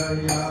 Bye.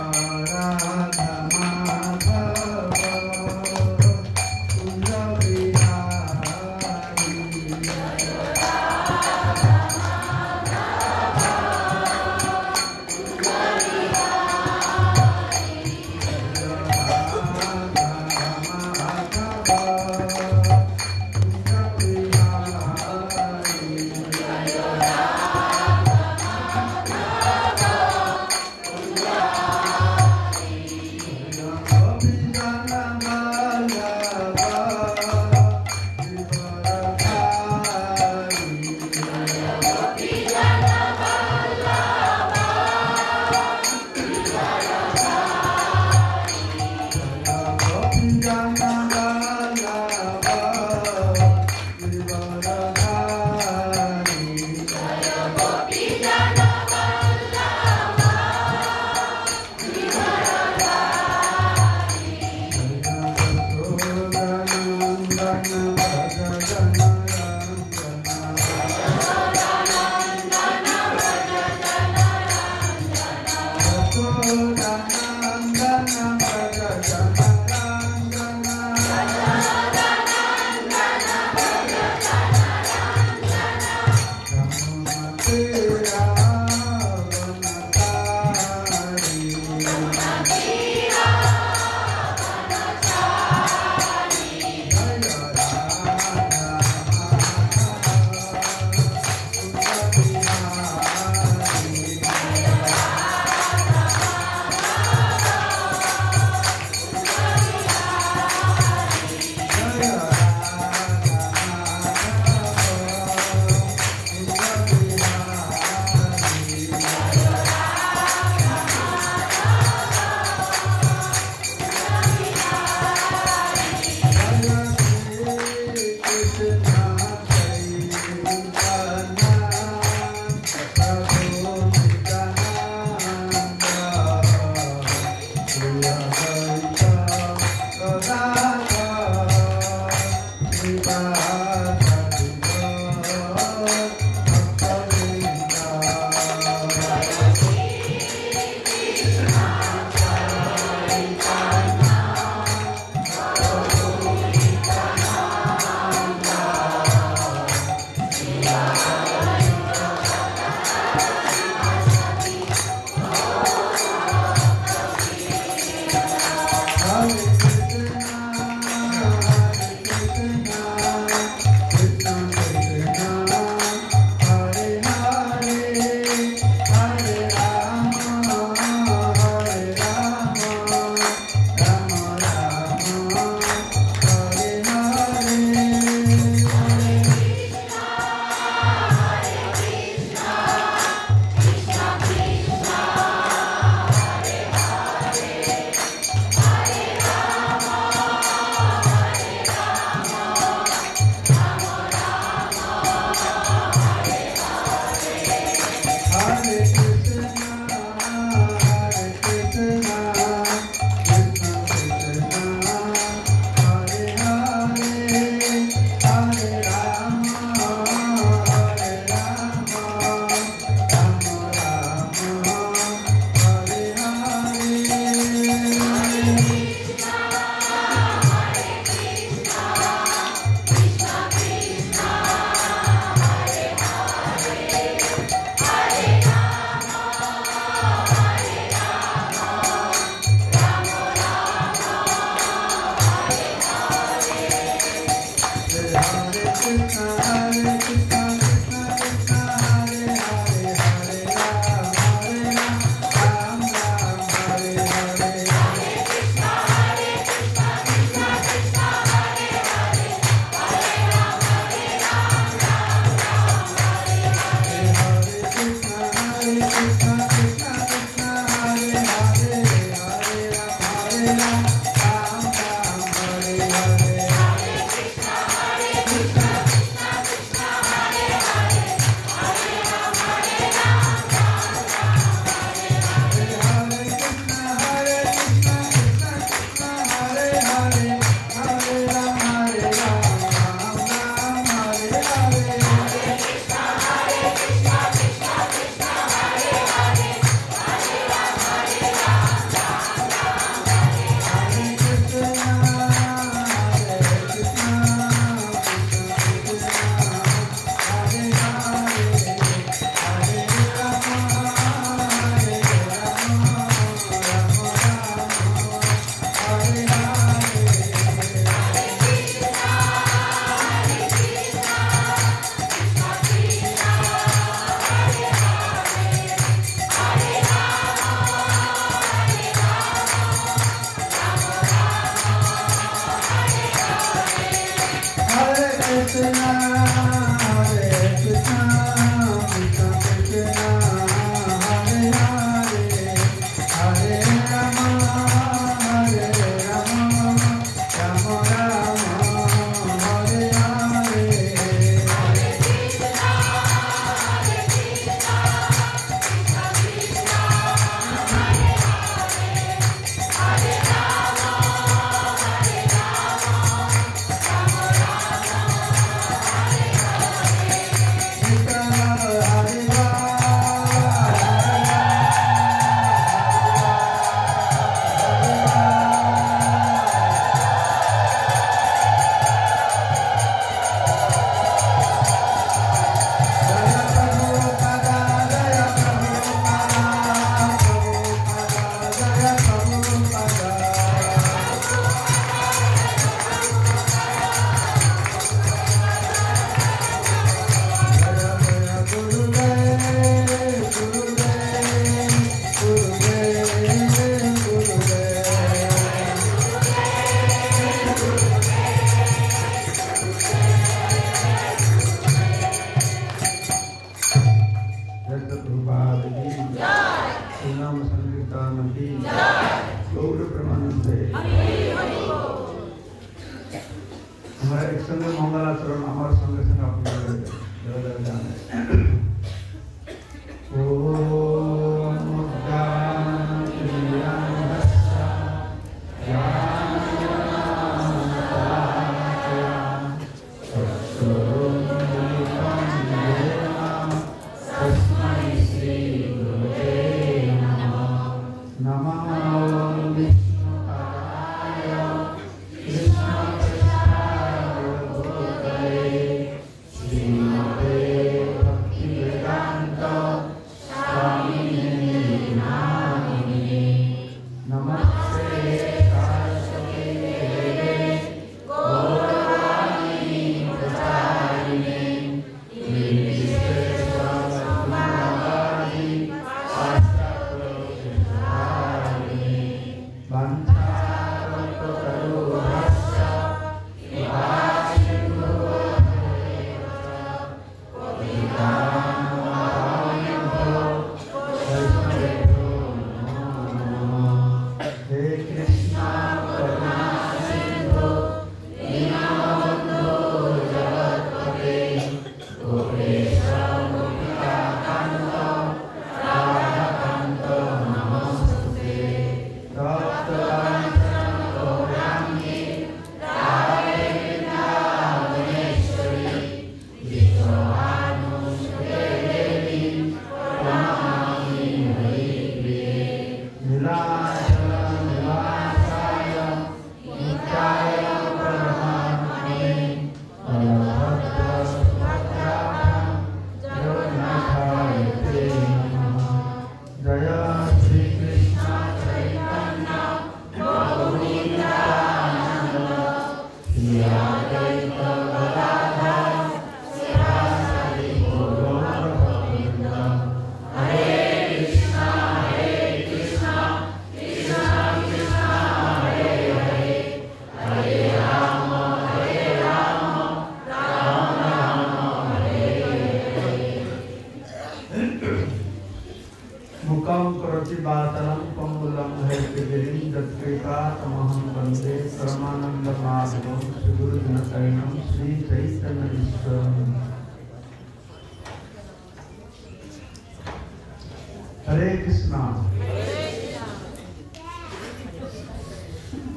हरे कृष्णा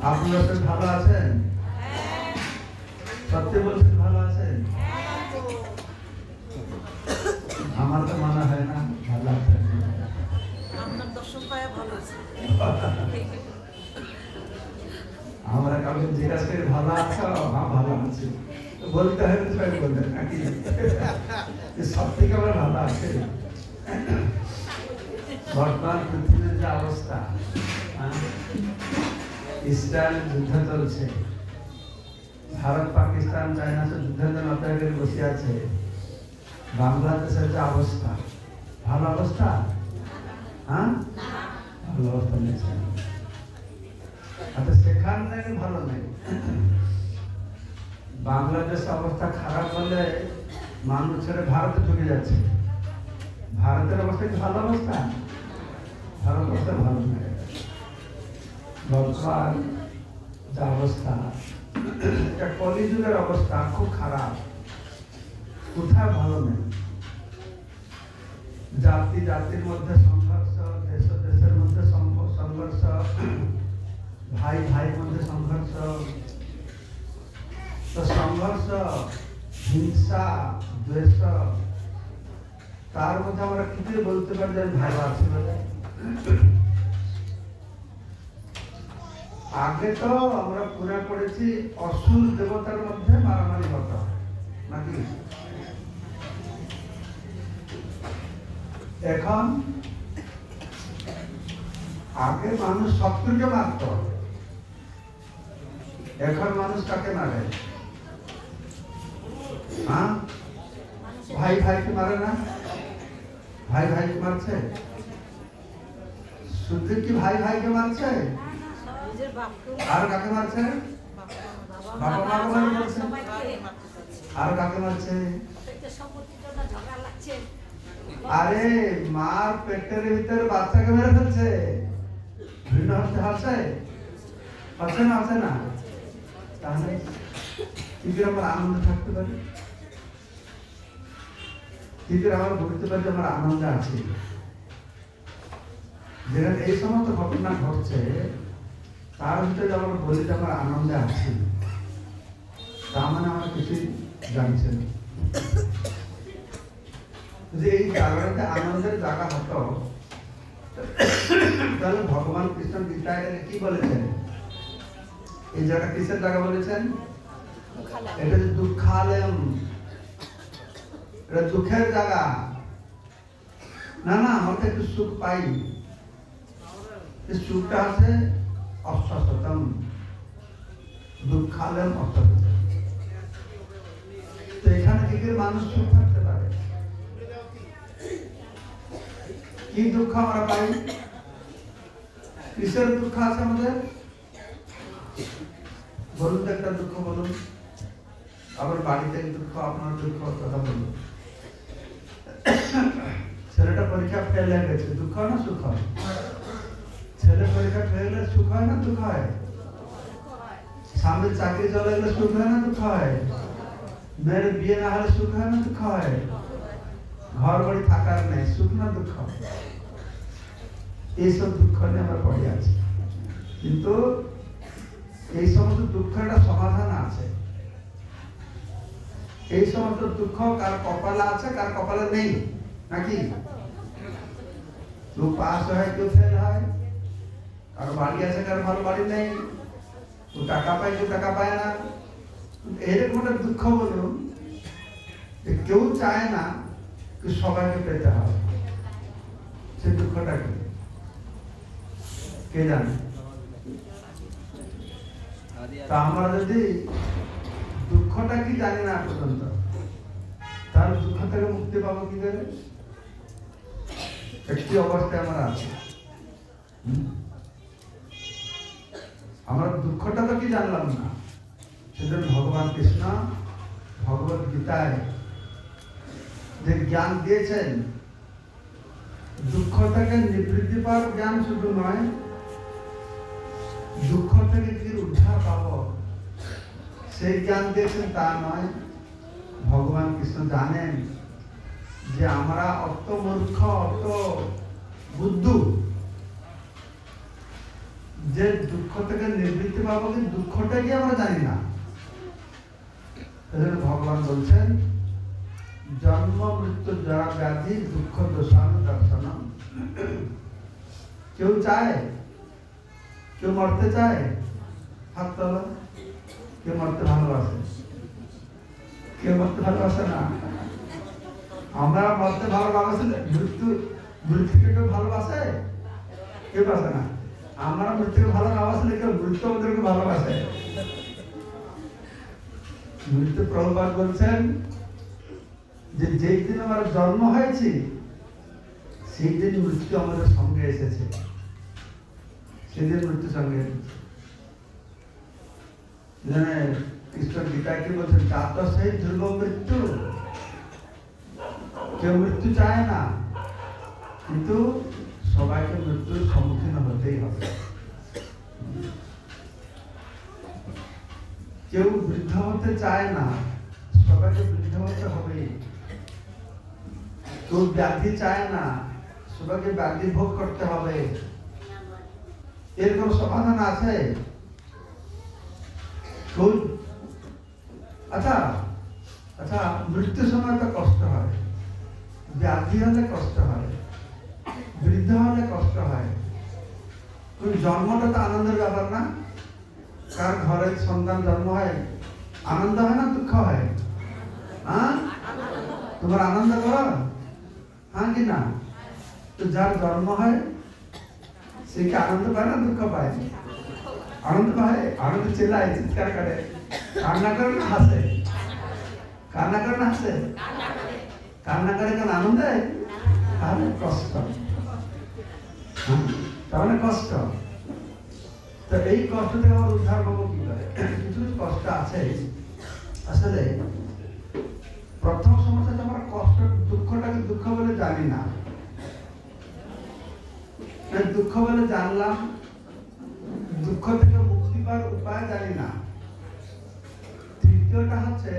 আপনারা তো ভালো আছেন সত্যি বলছেন ভালো আছেন আমার তো মনে হয় না ভালো আছেন আপনার দর্শন পায় ভালো আছে আমরা কাউকে জিজ্ঞাসা করে ভালো আছো হ্যাঁ ভালো আছি বলতে হয় তো সবাই বলবেন নাকি সব থেকে আমরা ভালো আছে বর্তমান পৃথিবীর যে অবস্থা ইসরায়েল যুদ্ধ চলছে ভারত পাকিস্তান চায়না সব যুদ্ধের জন্য অপেক্ষা করে বসে আছে বাংলাদেশের যে অবস্থা ভালো অবস্থা হ্যাঁ ভালো অবস্থা নেই আচ্ছা সেখানে ভালো নেই বাংলাদেশের অবস্থা খারাপ হলে মানুষ ছেড়ে ভারতে ঢুকে যাচ্ছে ভারতের অবস্থা কি ভালো অবস্থা ভারত অবস্থা ভালো নেই বর্তমান যে অবস্থা এটা কলিযুগের অবস্থা খুব খারাপ কোথায় ভালো নেই জাতি জাতির মধ্যে সংঘর্ষ দেশ দেশের মধ্যে সংঘর্ষ ভাই ভাইয়ের মধ্যে সংঘর্ষ তো সংঘর্ষ হিংসা দ্বেষ তার মধ্যে আমরা কি করে বলতে পারি যে ভালো আছি বলে আগে তো আমরা পুরা করেছি অসুর দেবতার মধ্যে মারামারি হতো নাকি এখন আগে মানুষ শত্রুকে মারত এখন মানুষ কাকে মারে হ্যাঁ ভাই ভাইকে মারে না ভাই ভাইকে মারছে শুধু কি ভাই ভাইকে মারছে আর কাকে মারছে বাবা মাকে মারছে আর কাকে মারছে আরে মার পেটের ভিতরে বাচ্চাকে মেরে ফেলছে ভিন্ন হচ্ছে হাসে হচ্ছে না আছে না তাহলে কি করে আমরা আনন্দ থাকতে পারি কিন্তু আমরা বুঝতে পারি আমার আনন্দ আছে। যেখানে এই সমস্ত ঘটনা ঘটছে তার ভিতরে আমরা বলি যে আমার আনন্দে আছি, তার মানে আমরা কিছুই জানছি না। যদি এই জায়গাটাতে আনন্দের জায়গা হতো তাহলে ভগবান কৃষ্ণ গীতায় কি বলেছেন? এই জায়গা কিসের জায়গা বলেছেন? এটা যে দুঃখালয়ম, এটা দুঃখের জায়গা না। না, আমরা তো একটু সুখ পাই। সুখটা আছে অস্বস্থাতম, দুঃখালয়ম অস্বস্থাতম। তো এখানে কি করে মানুষ সুখ থাকতে পারে? কি দুঃখ আমরা পাই? কিসের দুঃখ আছে আমাদের? বলুন তো একটা দুঃখ বলুন। আবার বাড়িতে দুঃখ, আপনার দুঃখ, কথা বলুন। ছেলেটা পরীক্ষা ফেল হয়ে গেছে, দুঃখ না সুখ হয়? ছেলে পরীক্ষা ফেল হলে সুখ হয় না দুঃখ হয়? স্বামীর চাকরি চলে গেলে সুখ হয় না দুঃখ হয়? মেয়ের বিয়ে না হলে সুখ হয় না দুঃখ হয়? ঘর বাড়ি থাকার নেই, সুখ না দুঃখ? এইসব দুঃখ নিয়ে আমরা পড়ে আছি। কিন্তু এই সমস্ত দুঃখের একটা সমাধান আছে। এই সমস্ত দুঃখ কার কপালে আছে, কার কপালে নেই, নাকি? কেউ পাস হয়, কেউ ফেল হয়, কারো বাড়ি আছে, কারো ভালো বাড়ি নেই, কেউ টাকা পায়, কেউ টাকা পায় না। এরকম একটা দুঃখ বলুন, কেউ চায় না সবাইকে পেতে হবে। সে দুঃখটা কি কে জানে? তা আমরা যদি দুঃখটা কি জানি না পর্যন্ত, তাহলে দুঃখ থেকে মুক্তি পাবো কি করে? একটি অবস্থায় আমরা আছি, আমরা দুঃখটা তো কি জানলাম না। সেজন্য ভগবান কৃষ্ণ ভগবত গীতায় যে জ্ঞান দিয়েছেন, দুঃখ থেকে নিবৃত্তি পাওয়ার জ্ঞান শুধু নয়, দুঃখ থেকে কি উদ্ধার পাবো সেই জ্ঞান দিয়েছেন তা নয়। ভগবান কৃষ্ণ জানেন যে আমরা অত মূর্খ, অত বুদ্ধু যে দুঃখ থেকে নিবৃত্তি পাবো, কিন্তু দুঃখটাকে আমরা জানি না। সেজন্য ভগবান বলছেন জন্ম মৃত্যু জরা ব্যাধি দুঃখ দোষানু দর্শনম। কেউ চায়, কেউ মরতে চায়? হাত তোলো। কেউ মরতে ভালোবাসে? কেউ মরতে ভালোবাসে না। আমরা মরতে ভালোবাসলে মৃত্যুকে কেউ ভালোবাসে? কেউ বাসে না। আমরা মৃত্যুকে ভালো না বাসলে কেউ মৃত্যু আমাদেরকে ভালোবাসে? মৃত্যু প্রভুপাদ বলছেন যে যেই দিন আমার জন্ম হয়েছে সেই দিন মৃত্যু আমাদের সঙ্গে এসেছে, সেদিন মৃত্যু সঙ্গে কৃষ্ণ গীতায় কি বলছেন? জাত সেই ধ্রুব মৃত্যু। কেউ মৃত্যু চায় না, কিন্তু সবাইকে মৃত্যুর সম্মুখীন হতেই হবে। কেউ বৃদ্ধ হতে চায় না, সবাইকে বৃদ্ধ হতে হবে। কেউ ব্যাধি চায় না, সবাইকে ব্যাধি ভোগ করতে হবে। এরকম সমাধান আছে? আচ্ছা আচ্ছা, মৃত্যুর সময় তো কষ্ট হয়, ব্যাধি হলে কষ্ট হয়, বৃদ্ধ হলে কষ্ট হয়, জন্মটা তো আনন্দের ব্যাপার না? কার ঘরে সন্তান জন্ম হয় আনন্দ হয় না দুঃখ হয়? হ্যাঁ, তোমার আনন্দ করো? হ্যাঁ কি না? তো যার জন্ম হয় সে কি আনন্দ পায় না দুঃখ পায়? আনন্দ পায়। আনন্দ চেলায়, চিৎকার করে, কান্না করে না হাসে? কান্না করে না হাসে? কান্না করে কেন আনন্দে? তাহলে কষ্ট, তাহলে কষ্ট। তো এই কষ্ট থেকে আমার উদ্ধার পাবো কি করে? কিছু কিছু কষ্ট আছে। আসলে প্রথম সমস্যা আমরা কষ্ট, দুঃখটাকে দুঃখ বলে জানি না। দুঃখ বলে জানলাম, দুঃখ থেকে মুক্তি পাওয়ার উপায় জানি না। তৃতীয়টা হচ্ছে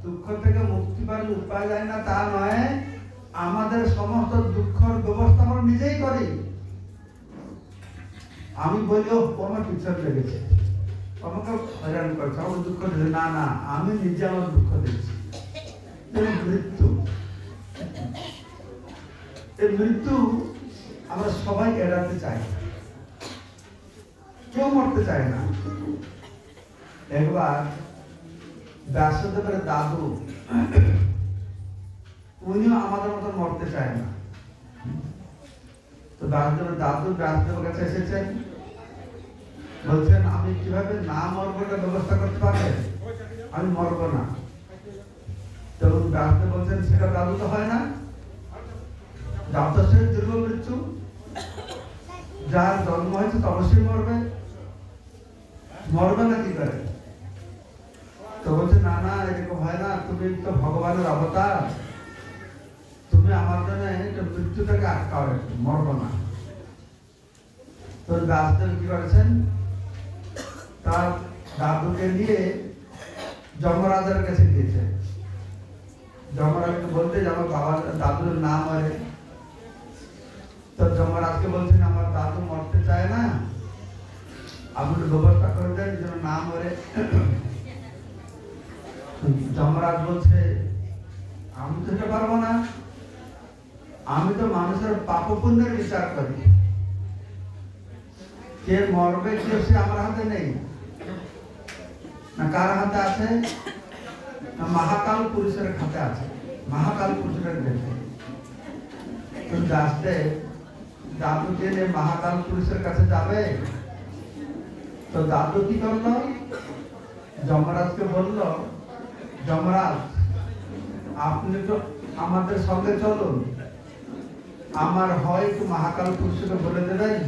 দুঃখ থেকে মুক্তি পাওয়ার উপায় জানি না তা নয়, আমি বললেও আমার পিছনে লেগেছে, আমাকে হয়রান করছে, আমার দুঃখ দিচ্ছে। না না, আমি নিজে আমার দুঃখ দিচ্ছি। মৃত্যু, এই মৃত্যু আমরা সবাই এড়াতে চাই, কেউ মরতে চায় না। একবার ব্যাসদেবের দাদু, উনিও আমাদের মতো মরতে চায় না। তো ব্যাসদেবের দাদু ব্যাসদেবের কাছে এসেছেন, বলছেন আমি কিভাবে না মরবো এটা ব্যবস্থা করতে পারবেন? আমি মরবো না। তখন ব্যাসদেব বলছেন সেটা দাদু তো হয় না, যাত্রাশের দীর্ঘ মৃত্যু, যার জন্ম হয়েছে তো অবশ্যই মরবে, মরবে না কি করে? তো বলছে না না, এরকম হয় না, তুমি তো ভগবানের অবতার, তুমি আমার জন্য মৃত্যুটাকে আটকাও, মরবো না। তো ব্যাসদেব কি করেছেন, তার দাদুকে নিয়ে যমরাজের কাছে গিয়েছে। যমরাজকে বলতে যে আমার বাবার দাদুর নাম মরে। তো যমরাজকে বলছেন আমার দাদু মরতে চায় না, আপনি ব্যবস্থা করে দেন যেন না মরে। যমরাজ বলছে আমি তো এটা পারবো না, আমি তো মানুষের পাপ পুণ্যের বিচার করি, কে মরবে কে সে আমার হাতে নেই, না কার হাতে আছে, না মহাকাল পুরুষের হাতে আছে, মহাকাল পুরুষের দেখে। তো দাসদেব দাদুকে নিয়ে মহাকাল পুরুষের কাছে যাবে। তো দাদু কি করলো, যমরাজকে বলল যমরাজ আপনি তো আমাদের সঙ্গে চলুন, আমার হয় একটু মহাকাল পুরুষকে বলে দেবেন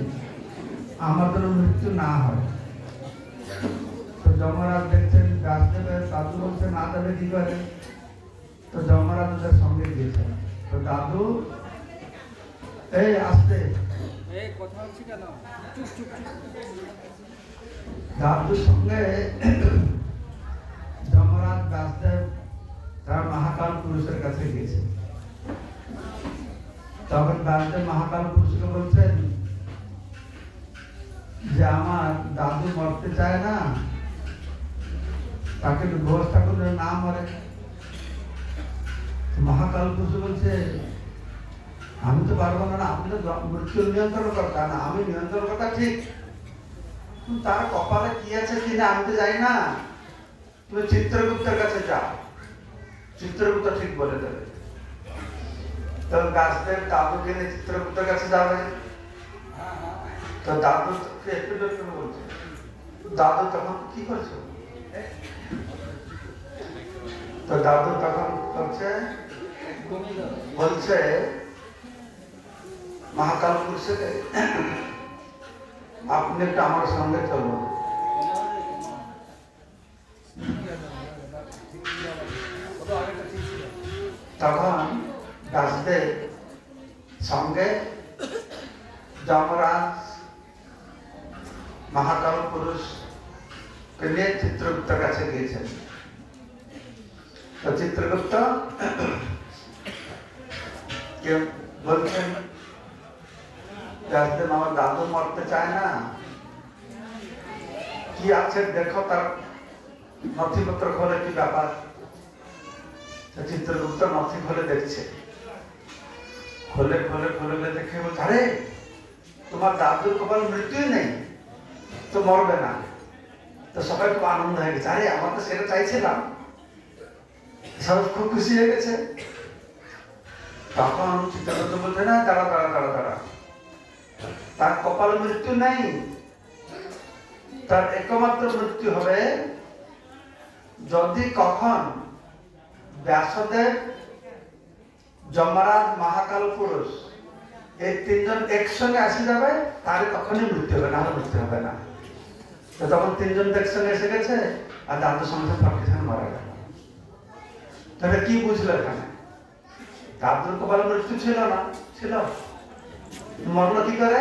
আমাদের মৃত্যু না হয়। তো যমরাজ দেখছেন ব্যাসদেবের দাদু বলছে না দেবে কি করে। তো যমরাজ ওদের সঙ্গে গিয়েছেন। তো দাদু এই আসতে কথা হচ্ছে কেন, চুপ চুপ দাদুর সঙ্গে যমরাজ ব্যাসদেব তার মহাকাল পুরুষের কাছে গিয়েছে। তখন ব্যাসদেব মহাকাল পুরুষকে বলছেন যে আমার দাদু মরতে চায় না, তাকে একটু ব্যবস্থা করলে না মরে। মহাকাল পুরুষ বলছে আমি তো পারবো না, আপনি তো মৃত্যু নিয়ন্ত্রণ কর্তা, না আমি নিয়ন্ত্রণ কর্তা ঠিক, তার কপালে কি আছে কিনা আমি তো জানি না, তুমি চিত্রগুপ্তের কাছে যাও, চিত্রগুপ্ত ঠিক বলে দেবে। তো ব্যাসদেব দাদুকে নিয়ে চিত্রগুপ্তের কাছে যাবে। তো দাদু একটু বলছে, দাদু তখন কি করছো? তো দাদু তখন বলছে মহাকাল পুরুষকে আপনি একটু আমার সঙ্গে চলুন। তখন ব্যাসদেব সঙ্গে যমরাজ মহাকাল পুরুষ নিয়ে চিত্রগুপ্তের কাছে গিয়েছেন। তো চিত্রগুপ্ত বলছেন ব্যাসদেব আমার দাদু মরতে চায় না, কি আছে দেখো, তার নথিপত্র খোলে কি ব্যাপার। চিত্রগুপ্ত নথি খোলে দেখছে, খোলে খোলে খোলে দেখে বলছে আরে তোমার দাদুর কপাল মৃত্যুই নেই, তো মরবে না। তো সবাই খুব আনন্দ হয়ে গেছে, আরে আমার তো সেটা চাইছিলাম, সবাই খুব খুশি হয়ে গেছে। তখন চিত্রগুপ্ত বলছে না দাঁড়া দাঁড়া দাঁড়া দাঁড়া, তার কপাল মৃত্যু নেই, তার একমাত্র মৃত্যু হবে যদি কখন ব্যাসদেব যমরাজ মহাকাল পুরুষ এই তিনজন একসঙ্গে আসে যাবে, তার তখনই মৃত্যু হবে, না মৃত্যু হবে না। তো তখন তিনজন একসঙ্গে এসে গেছে আর দাদুর সঙ্গে পাকিস্তান মারা গেল। তাহলে কি বুঝলো এখানে, দাদুর কপাল মৃত্যু ছিল না, ছিল, মরলো কি করে?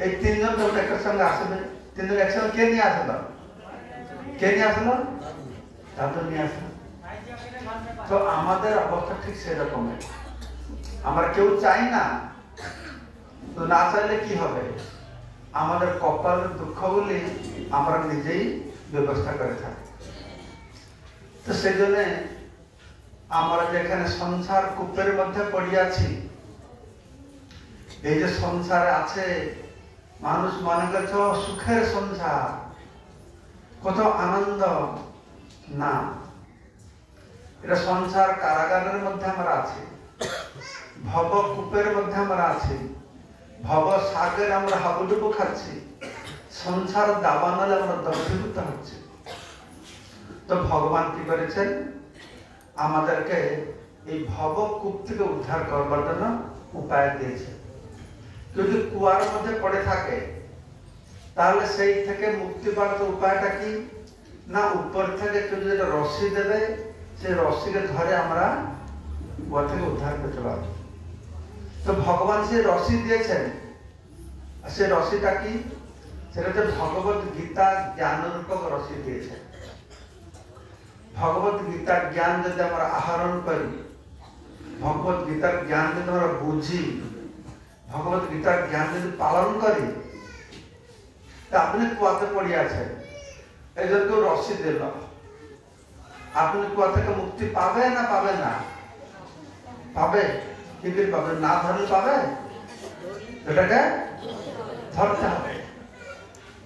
এই তিনজন যখন একটার সঙ্গে আসবে, তিনজন একসঙ্গে কে নিয়ে আসলো, কে নিয়ে আসলো? দাদু নিয়ে আসলো। তো আমাদের অবস্থা ঠিক সেরকমের, আমরা কেউ চাই না, তো না চাইলে কি হবে, আমাদের কপালের দুঃখগুলি আমরা নিজেই ব্যবস্থা করে থাকি। তো সেই জন্য আমরা যেখানে সংসার কূপের মধ্যে পড়িয়াছি, এই যে সংসারে আছে, মানুষ মনে করছে সুখের সংসার, কত আনন্দ। না, এটা সংসার কারাগারের মধ্যে আমরা আছি, ভব কূপের মধ্যে আমরা আছি, ভব সাগরে আমরা হাবুডুবু খাচ্ছি, সংসার দাবানলে আমরা দগ্ধীভূত হচ্ছি। তো ভগবান কি করেছেন? আমাদেরকে এই ভব কূপ থেকে উদ্ধার করবার জন্য উপায় দিয়েছে। যদি কুয়ার মধ্যে পড়ে থাকে তাহলে সেই থেকে মুক্তি পাওয়ার উপায়টা কি? না, উপর থেকে কেউ যদি রশি দেবে, সেই রশিকে ধরে আমরা কুয়া থেকে উদ্ধার করতে পারবো। তো ভগবান সেই রশি দিয়েছেন। সেই রশিটা কি? সেটা হচ্ছে ভগবত গীতা জ্ঞানরূপক রশি দিয়েছেন। ভগবত গীতার জ্ঞান যদি আমরা আহরণ করি, ভগবত গীতার জ্ঞান যদি আমরা বুঝি, ভগবত গীতার জ্ঞান যদি পালন করি, তা আপনি কুয়াতে পড়ে আছেন, এই জন্য কেউ রশি দিল, আপনি কুয়া থেকে মুক্তি পাবে না পাবে না? পাবে। কি করে পাবে? না ধরলে পাবে? এটাকে ধরতে হবে।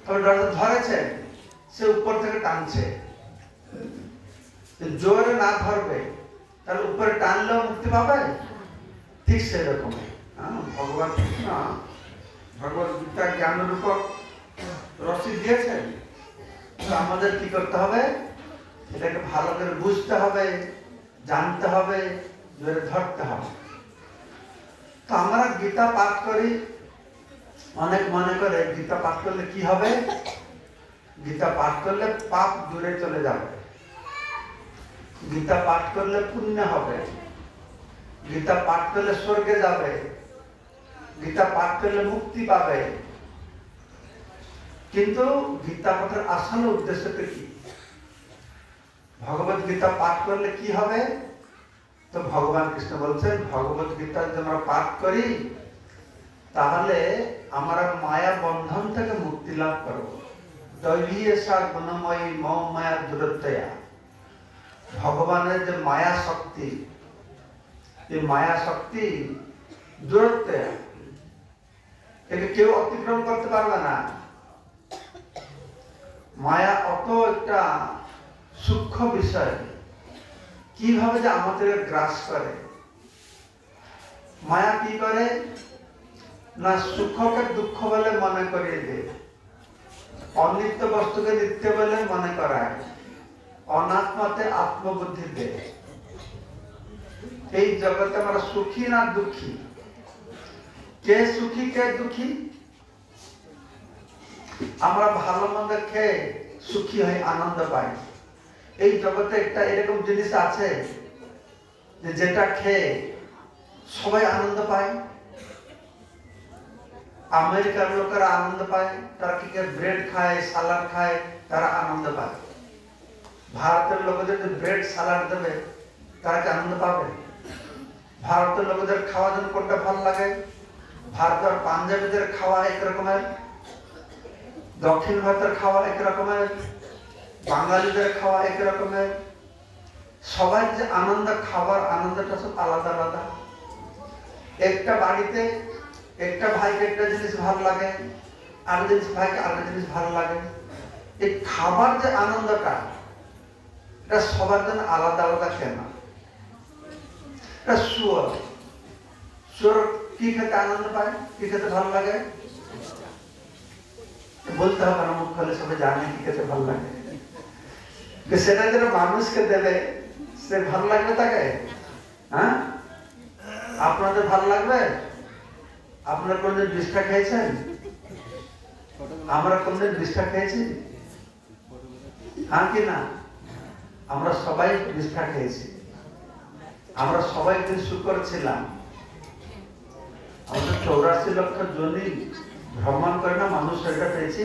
তবে ধরেছে, সে উপর থেকে টানছে, জোরে না ধরবে তাহলে উপরে টানলেও মুক্তি পাবে। ঠিক সেরকম ভগবান কৃষ্ণ ভগবত গীতা জ্ঞান রূপক রশি দিয়েছেন। তো আমাদের কি করতে হবে? এটাকে ভালো করে বুঝতে হবে, জানতে হবে, জোরে ধরতে হবে। তো আমরা গীতা পাঠ করি, অনেক মনে করে গীতা পাঠ করলে কি হবে? গীতা পাঠ করলে পাপ দূরে চলে যাবে, গীতা পাঠ করলে পুণ্য হবে, গীতা পাঠ করলে স্বর্গে যাবে, গীতা পাঠ করলে মুক্তি পাবে। কিন্তু গীতা পাঠের আসল উদ্দেশ্যটা কি? ভগবত গীতা পাঠ করলে কি হবে? তো ভগবান কৃষ্ণ বলছেন, ভগবত গীতা যদি আমরা পাঠ করি তাহলে আমরা মায়া বন্ধন থেকে মুক্তি লাভ করবো। দৈবীয়সা গুণময়ী মম মায়া দূরত্বয়া। ভগবানের যে মায়া শক্তি, এই মায়া শক্তি দূরত্ব, একে কেউ অতিক্রম করতে পারবে না। মায়া অত একটা সূক্ষ্ম বিষয়, কিভাবে যে আমাদের গ্রাস করে। মায়া কি করে না, সুখকে দুঃখ বলে মনে করিয়ে দেয়, অনিত্য বস্তুকে নিত্য বলে মনে করায়, অনাত্মাতে আত্মবুদ্ধি দেয়। এই জগতে আমরা সুখী না দুঃখী? কে সুখী কে দুঃখী? আমরা ভালো মন্দ খেয়ে সুখী হই, আনন্দ পাই। এই জগতে একটা এরকম জিনিস আছে যে যেটা খেয়ে সবাই আনন্দ পায়। আমেরিকার লোকেরা আনন্দ পায়, তারা কি ব্রেড খায়, সালাড খায়, তারা আনন্দ পায়। ভারতের লোকেদের যদি ব্রেড সালাড দেবে তারা কি আনন্দ পাবে? ভারতের লোকেদের খাওয়া জন্য কোনটা ভালো লাগে? ভারতের পাঞ্জাবিদের খাওয়া এক রকমের, দক্ষিণ ভারতের খাওয়া এক রকমের, বাঙালিদের খাওয়া এক রকমের। সবাই যে আনন্দ, খাবার আনন্দটা সব আলাদা আলাদা। একটা বাড়িতে একটা ভাইকে একটা জিনিস ভালো লাগে, আর জিনিস ভাইকে আরেকটা জিনিস ভালো লাগে। এই খাবার যে আনন্দটা, এটা সবার জন্য আলাদা আলাদা। কেন? এটা শুয়োর, শুয়োর কি খেতে আনন্দ পায়, কি খেতে ভালো লাগে? বলতে হবে না, মুখ খুলে সবাই জানে কি খেতে ভালো লাগে। সেটা যেন মানুষকে দেবে, সে ভালো লাগবে তাকে? হ্যাঁ, আপনাদের ভালো লাগবে? আপনারা কোনদিন বিষ্ঠা খেয়েছেন? আমরা কোনদিন বিষ্ঠা খেয়েছি? হ্যাঁ কি না? আমরা সবাই বিষ্ঠা খেয়েছি। আমরা সবাই কিন্তু শুকর ছিলাম। আমাদের 84 লক্ষ জনি ভ্রমণ করে না মানুষ শরীরটা পেয়েছি।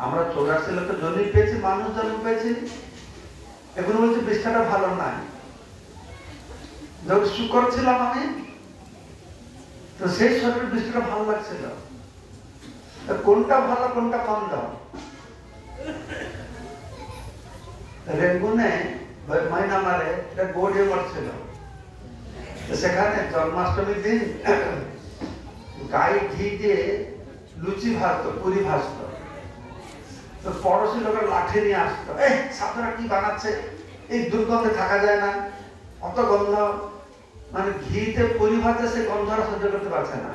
আমরা 84 লক্ষ জনি পেয়েছি, মানুষ জন্ম পেয়েছি। এখন বলছি বিষ্ঠাটা ভালো নাই। যখন শুকর ছিলাম আমি, তো সেই শরীরের বিষ্ঠাটা ভালো লাগছিল। কোনটা ভালো কোনটা মন্দ? রেঙ্গুনে মাইনামারে একটা গোডে মরছিল, সেখানে জন্মাষ্টমীর দিন গায়ে ঘি দিয়ে লুচি ভাজতো, পুরি ভাজতো। তো পড়োশি লোকের লাঠি নিয়ে আসতো, এই ছাত্ররা কি বানাচ্ছে, এই দুর্গন্ধে থাকা যায় না, অত গন্ধ। মানে ঘিতে পুরি ভাজে, সে গন্ধটা সহ্য করতে পারছে না।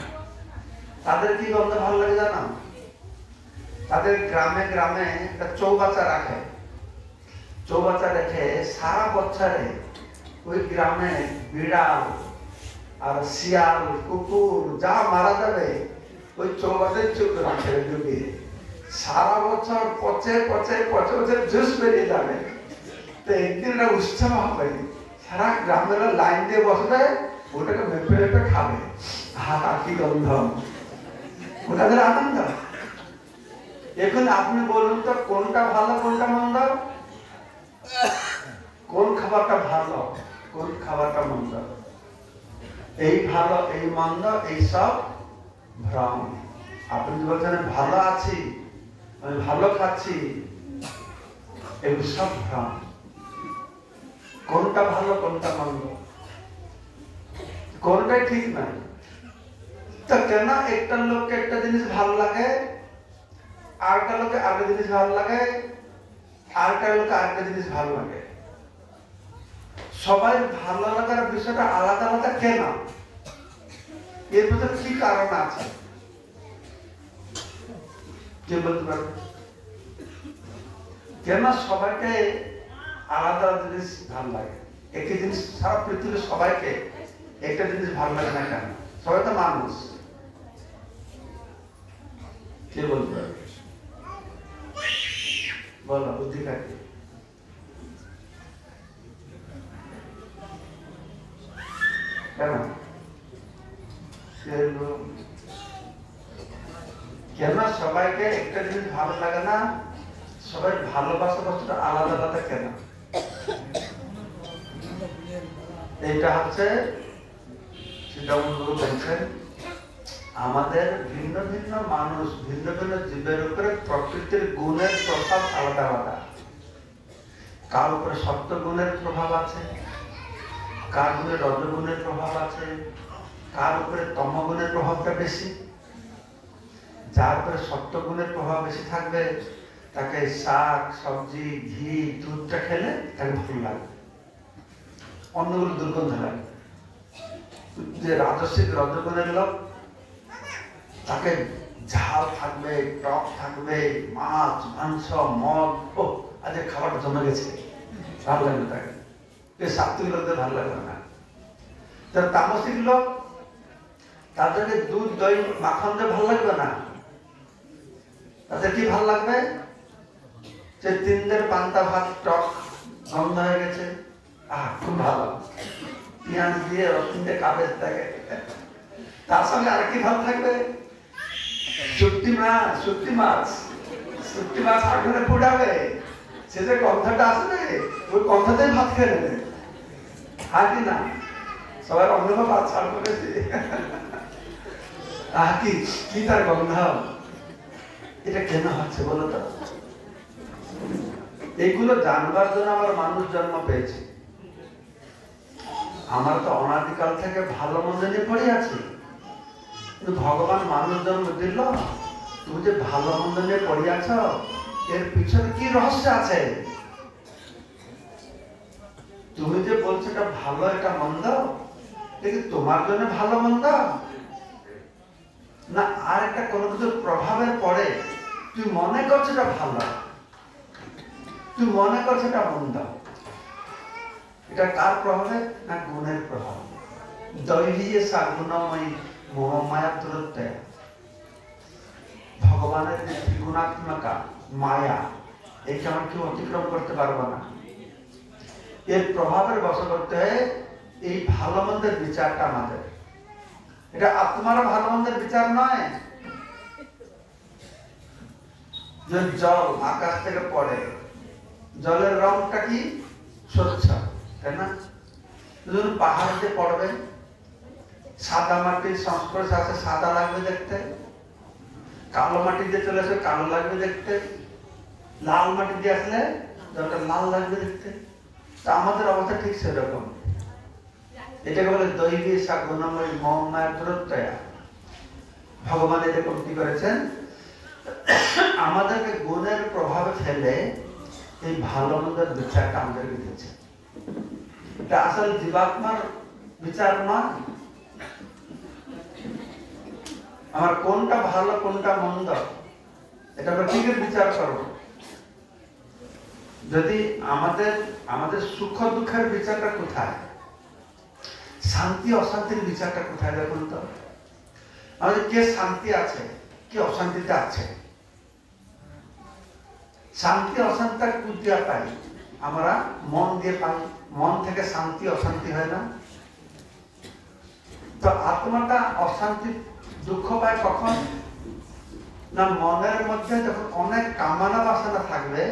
তাদের কি গন্ধ ভালো লাগে জানো? তাদের গ্রামে গ্রামে একটা চৌবাচ্চা রাখে, চৌবাচ্চা রেখে সারা বছরে ওই গ্রামে বিড়াল আর শিয়াল কুকুর যা মারা যাবে ওই চৌবাচ্চায় চুপ রাখে ডুবিয়ে। সারা বছর পচে পচে পচে পচে জুস বেরিয়ে যাবে। তো একদিন একটা উৎসব হবে, সারা গ্রামের লাইন দিয়ে বসবে, ওটাকে মেপে মেপে খাবে। হা কি গন্ধ, ওটাদের আনন্দ। এখন আপনি বলুন তো কোনটা ভালো কোনটা মন্দ? কোন খাবারটা ভালো কোন খাবারটা মন্দ? এই ভালো এই মন্দ এই সব ভ্রম। আপনি যদি বলছেন ভালো আছি, আমি ভালো খাচ্ছি, এগুলো সব ভ্রম। কোনটা ভালো কোনটা মন্দ কোনটাই ঠিক নাই। তো কেন একটা লোককে একটা জিনিস ভালো লাগে, আরেকটা লোককে আরেকটা জিনিস ভালো লাগে, আরেকটা লোককে আরেকটা জিনিস ভালো লাগে? সবাই ভালো লাগার বিষয়টা আলাদা আলাদা কেন? এর ভিতরে কি কারণ আছে? কে বলতে পারবে? কেন সবাইকে আলাদা আলাদা জিনিস ভালো লাগে? একই জিনিস সারা পৃথিবীর সবাইকে একটা জিনিস ভালো লাগে না কেন? সবাই তো মানুষ। কে বলতে পারবে? বলো, বুদ্ধি কাকে? কেন কেন সবাইকে একটা জিনিস ভালো লাগে না? সবাই ভালোবাসা বস্তুটা আলাদা আলাদা কেন? এইটা হচ্ছে সীতামণি বলছেন, আমাদের ভিন্ন ভিন্ন মানুষ, ভিন্ন ভিন্ন জীবের উপরে প্রকৃতির গুণের প্রভাব আলাদা আলাদা। কার উপরে সত্য গুণের প্রভাব আছে, কার উপরে রজগুণের প্রভাব আছে, কার উপরে তমগুণের প্রভাবটা বেশি। যার উপরে সত্য গুণের প্রভাব বেশি থাকবে তাকে শাক সবজি ঘি দুধটা খেলে তাকে ভালো লাগবে, অন্যগুলো দুর্গন্ধ লাগে। যে রাজস্বিক রজগুণের লোক, তাকে ঝাল থাকবে, টক থাকবে, মাছ মাংস মদ, ও আজ খাবারটা জমে গেছে, ভালো লাগবে তাকে। সাত্বিক লোকদের ভালো লাগবে না। যারা তামসিক লোক, তাদেরকে দুধ দই মাখন দিয়ে ভালো লাগবে না। তাদের কি ভালো লাগবে? যে 3 দিন পান্তা ভাত টক গন্ধ হয়ে গেছে, খুব ভালো, পেঁয়াজ দিয়ে রসুন দিয়ে কাবেজ থাকে। তার সঙ্গে আর কি ভালো থাকবে? শুটকি মাছ আগুনে পোড়াবে, সে যে গন্ধটা আসবে ওই গন্ধতেই ভাত খেয়ে নেবে। হ্যাঁ কি না? সবাই অনুভব আচ্ছাড় করেছে। কি তার গন্ধ, এটা কেন হচ্ছে বলো তো? এইগুলো জানবার জন্য আবার মানুষ জন্ম পেয়েছে। আমরা তো অনাদিকাল থেকে ভালো মন্দ নিয়ে পড়ে আছি, কিন্তু ভগবান মানুষ জন্ম দিল। তুমি যে ভালো মন্দ নিয়ে পড়ে আছ, এর পিছনে কি রহস্য আছে? তুমি যে বলছো এটা ভালো এটা মন্দ, এটা তোমার জন্য ভালো মন্দ না আর একটা কোনো কিছুর প্রভাবের পরে তুই মনে করছো এটা ভালো, তুই মনে করছো এটা মন্দ? এটা কার প্রভাবে? না গুণের প্রভাব। দৈহিয়ে সাগুণময়ী মোহমায়া দূরত্বে, ভগবানের যে ত্রিগুণাত্মকা মায়া, একে আমরা কেউ অতিক্রম করতে পারবো না। এর প্রভাবের বশবর্তী হয়ে এই ভালো মন্দের বিচারটা আমাদের, এটা আত্মার ভালো মন্দের বিচার নয়। যে জল আকাশ থেকে পড়ে, জলের রংটা কি? স্বচ্ছ, তাই না? যখন পাহাড়ে পড়বে, সাদা মাটির সংস্পর্শে আসে, সাদা লাগবে দেখতে। কালো মাটি দিয়ে চলে আসলে কালো লাগবে দেখতে, লাল মাটি দিয়ে আসলে দরকার লাল লাগবে দেখতে। তা আমাদের অবস্থা ঠিক সেরকম। এটাকে বলে দৈবী সাগুণময় মহামায়ার প্রত্যয়া। ভগবান এরকম কি করেছেন, আমাদেরকে গুণের প্রভাবে ফেলে এই ভালো মন্দের বিচারটা আমাদেরকে দিয়েছে। এটা আসল জীবাত্মার বিচার নয়। আমার কোনটা ভালো কোনটা মন্দ এটা আমরা কি করে বিচার করব? যদি আমাদের সুখ দুঃখের বিচারটা কোথায়, শান্তি অশান্তির বিচারটা কোথায় দেখুন তো। আমাদের কে শান্তি আছে, কে অশান্তিতে আছে? শান্তি অশান্তিটা কোথা পাই? আমরা মন দিয়ে পাই। মন থেকে শান্তি অশান্তি হয় না। তো আত্মাটা অশান্তি দুঃখ পায় কখন না, মনের মধ্যে যখন অনেক কামনা বাসনা থাকবে,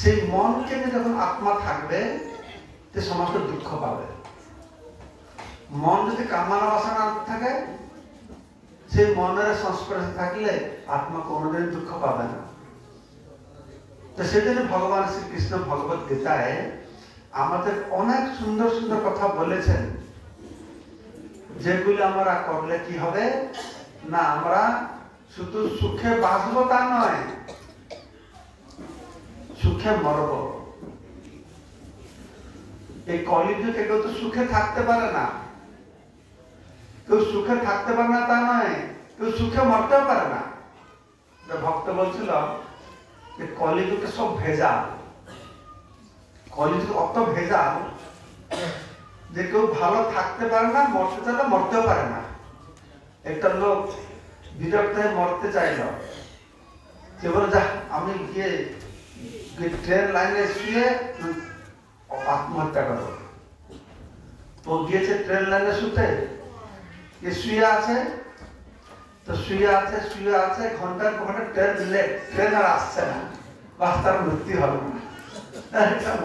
সেই মনকে নিয়ে যখন আত্মা থাকবে সে সমস্ত দুঃখ পাবে। মন যদি কামনা বাসনা থাকে, সেই মনের সংস্পর্শে থাকলে আত্মা কোনোদিন দুঃখ পাবে না। তো সেজন্য ভগবান শ্রীকৃষ্ণ ভগবত গীতায় আমাদের অনেক সুন্দর সুন্দর কথা বলেছেন, যেগুলি আমরা করলে কি হবে না, আমরা শুধু সুখে বাঁচবো তা নয়, সুখে মরব। এই কলিযুগে কেউ তো সুখে থাকতে পারে না। কেউ সুখে থাকতে পারে না তা নয়, কেউ সুখে মরতেও পারে না। ভক্ত বলছিল যে কলিযুগে সব ভেজাল, কলিযুগ অত ভেজাল যে কেউ ভালো থাকতে পারে না, মরতে চাইলে মরতেও পারে না। একটা লোক বিরক্ত হয়ে মরতে চাইল, সে বলে যা আমি গিয়ে ট্রেন লাইনে শুয়ে আত্মহত্যা করো। তো গিয়েছে ট্রেন লাইনে শুতে, শুয়ে আছে। তো শুয়ে আছে ঘন্টার পর ঘন্টা ট্রেন লেট, ট্রেন আর আসছে না, বাস তার মৃত্যু হলো না।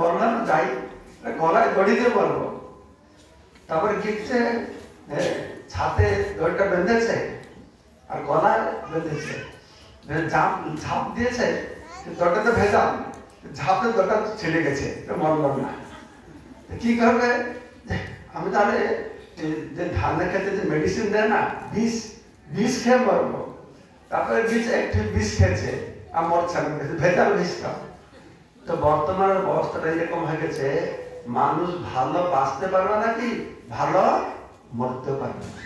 বললাম যাই গলায় দড়ি দিয়ে বলবো। তারপরে গিয়েছে ছাতে দড়িটা বেঁধেছে আর গলায় বেঁধেছে, ঝাঁপ দিয়েছে, দড়িটাতে ভেজাম, ঝাঁপে দড়িটা ছেড়ে গেছে, মরল না। কি করবে? আমি তাহলে যে ধানের ক্ষেত্রে যে মেডিসিন দেয় না, বিষ খেয়ে মরবো। তারপরে একটু বিষ খেয়েছে আর মরছে না, ভেজাল বিষ খাও। তো বর্তমানের অবস্থাটা এরকম হয়ে গেছে, মানুষ ভালো বাঁচতে পারবে নাকি ভালো মরতে পারবে না।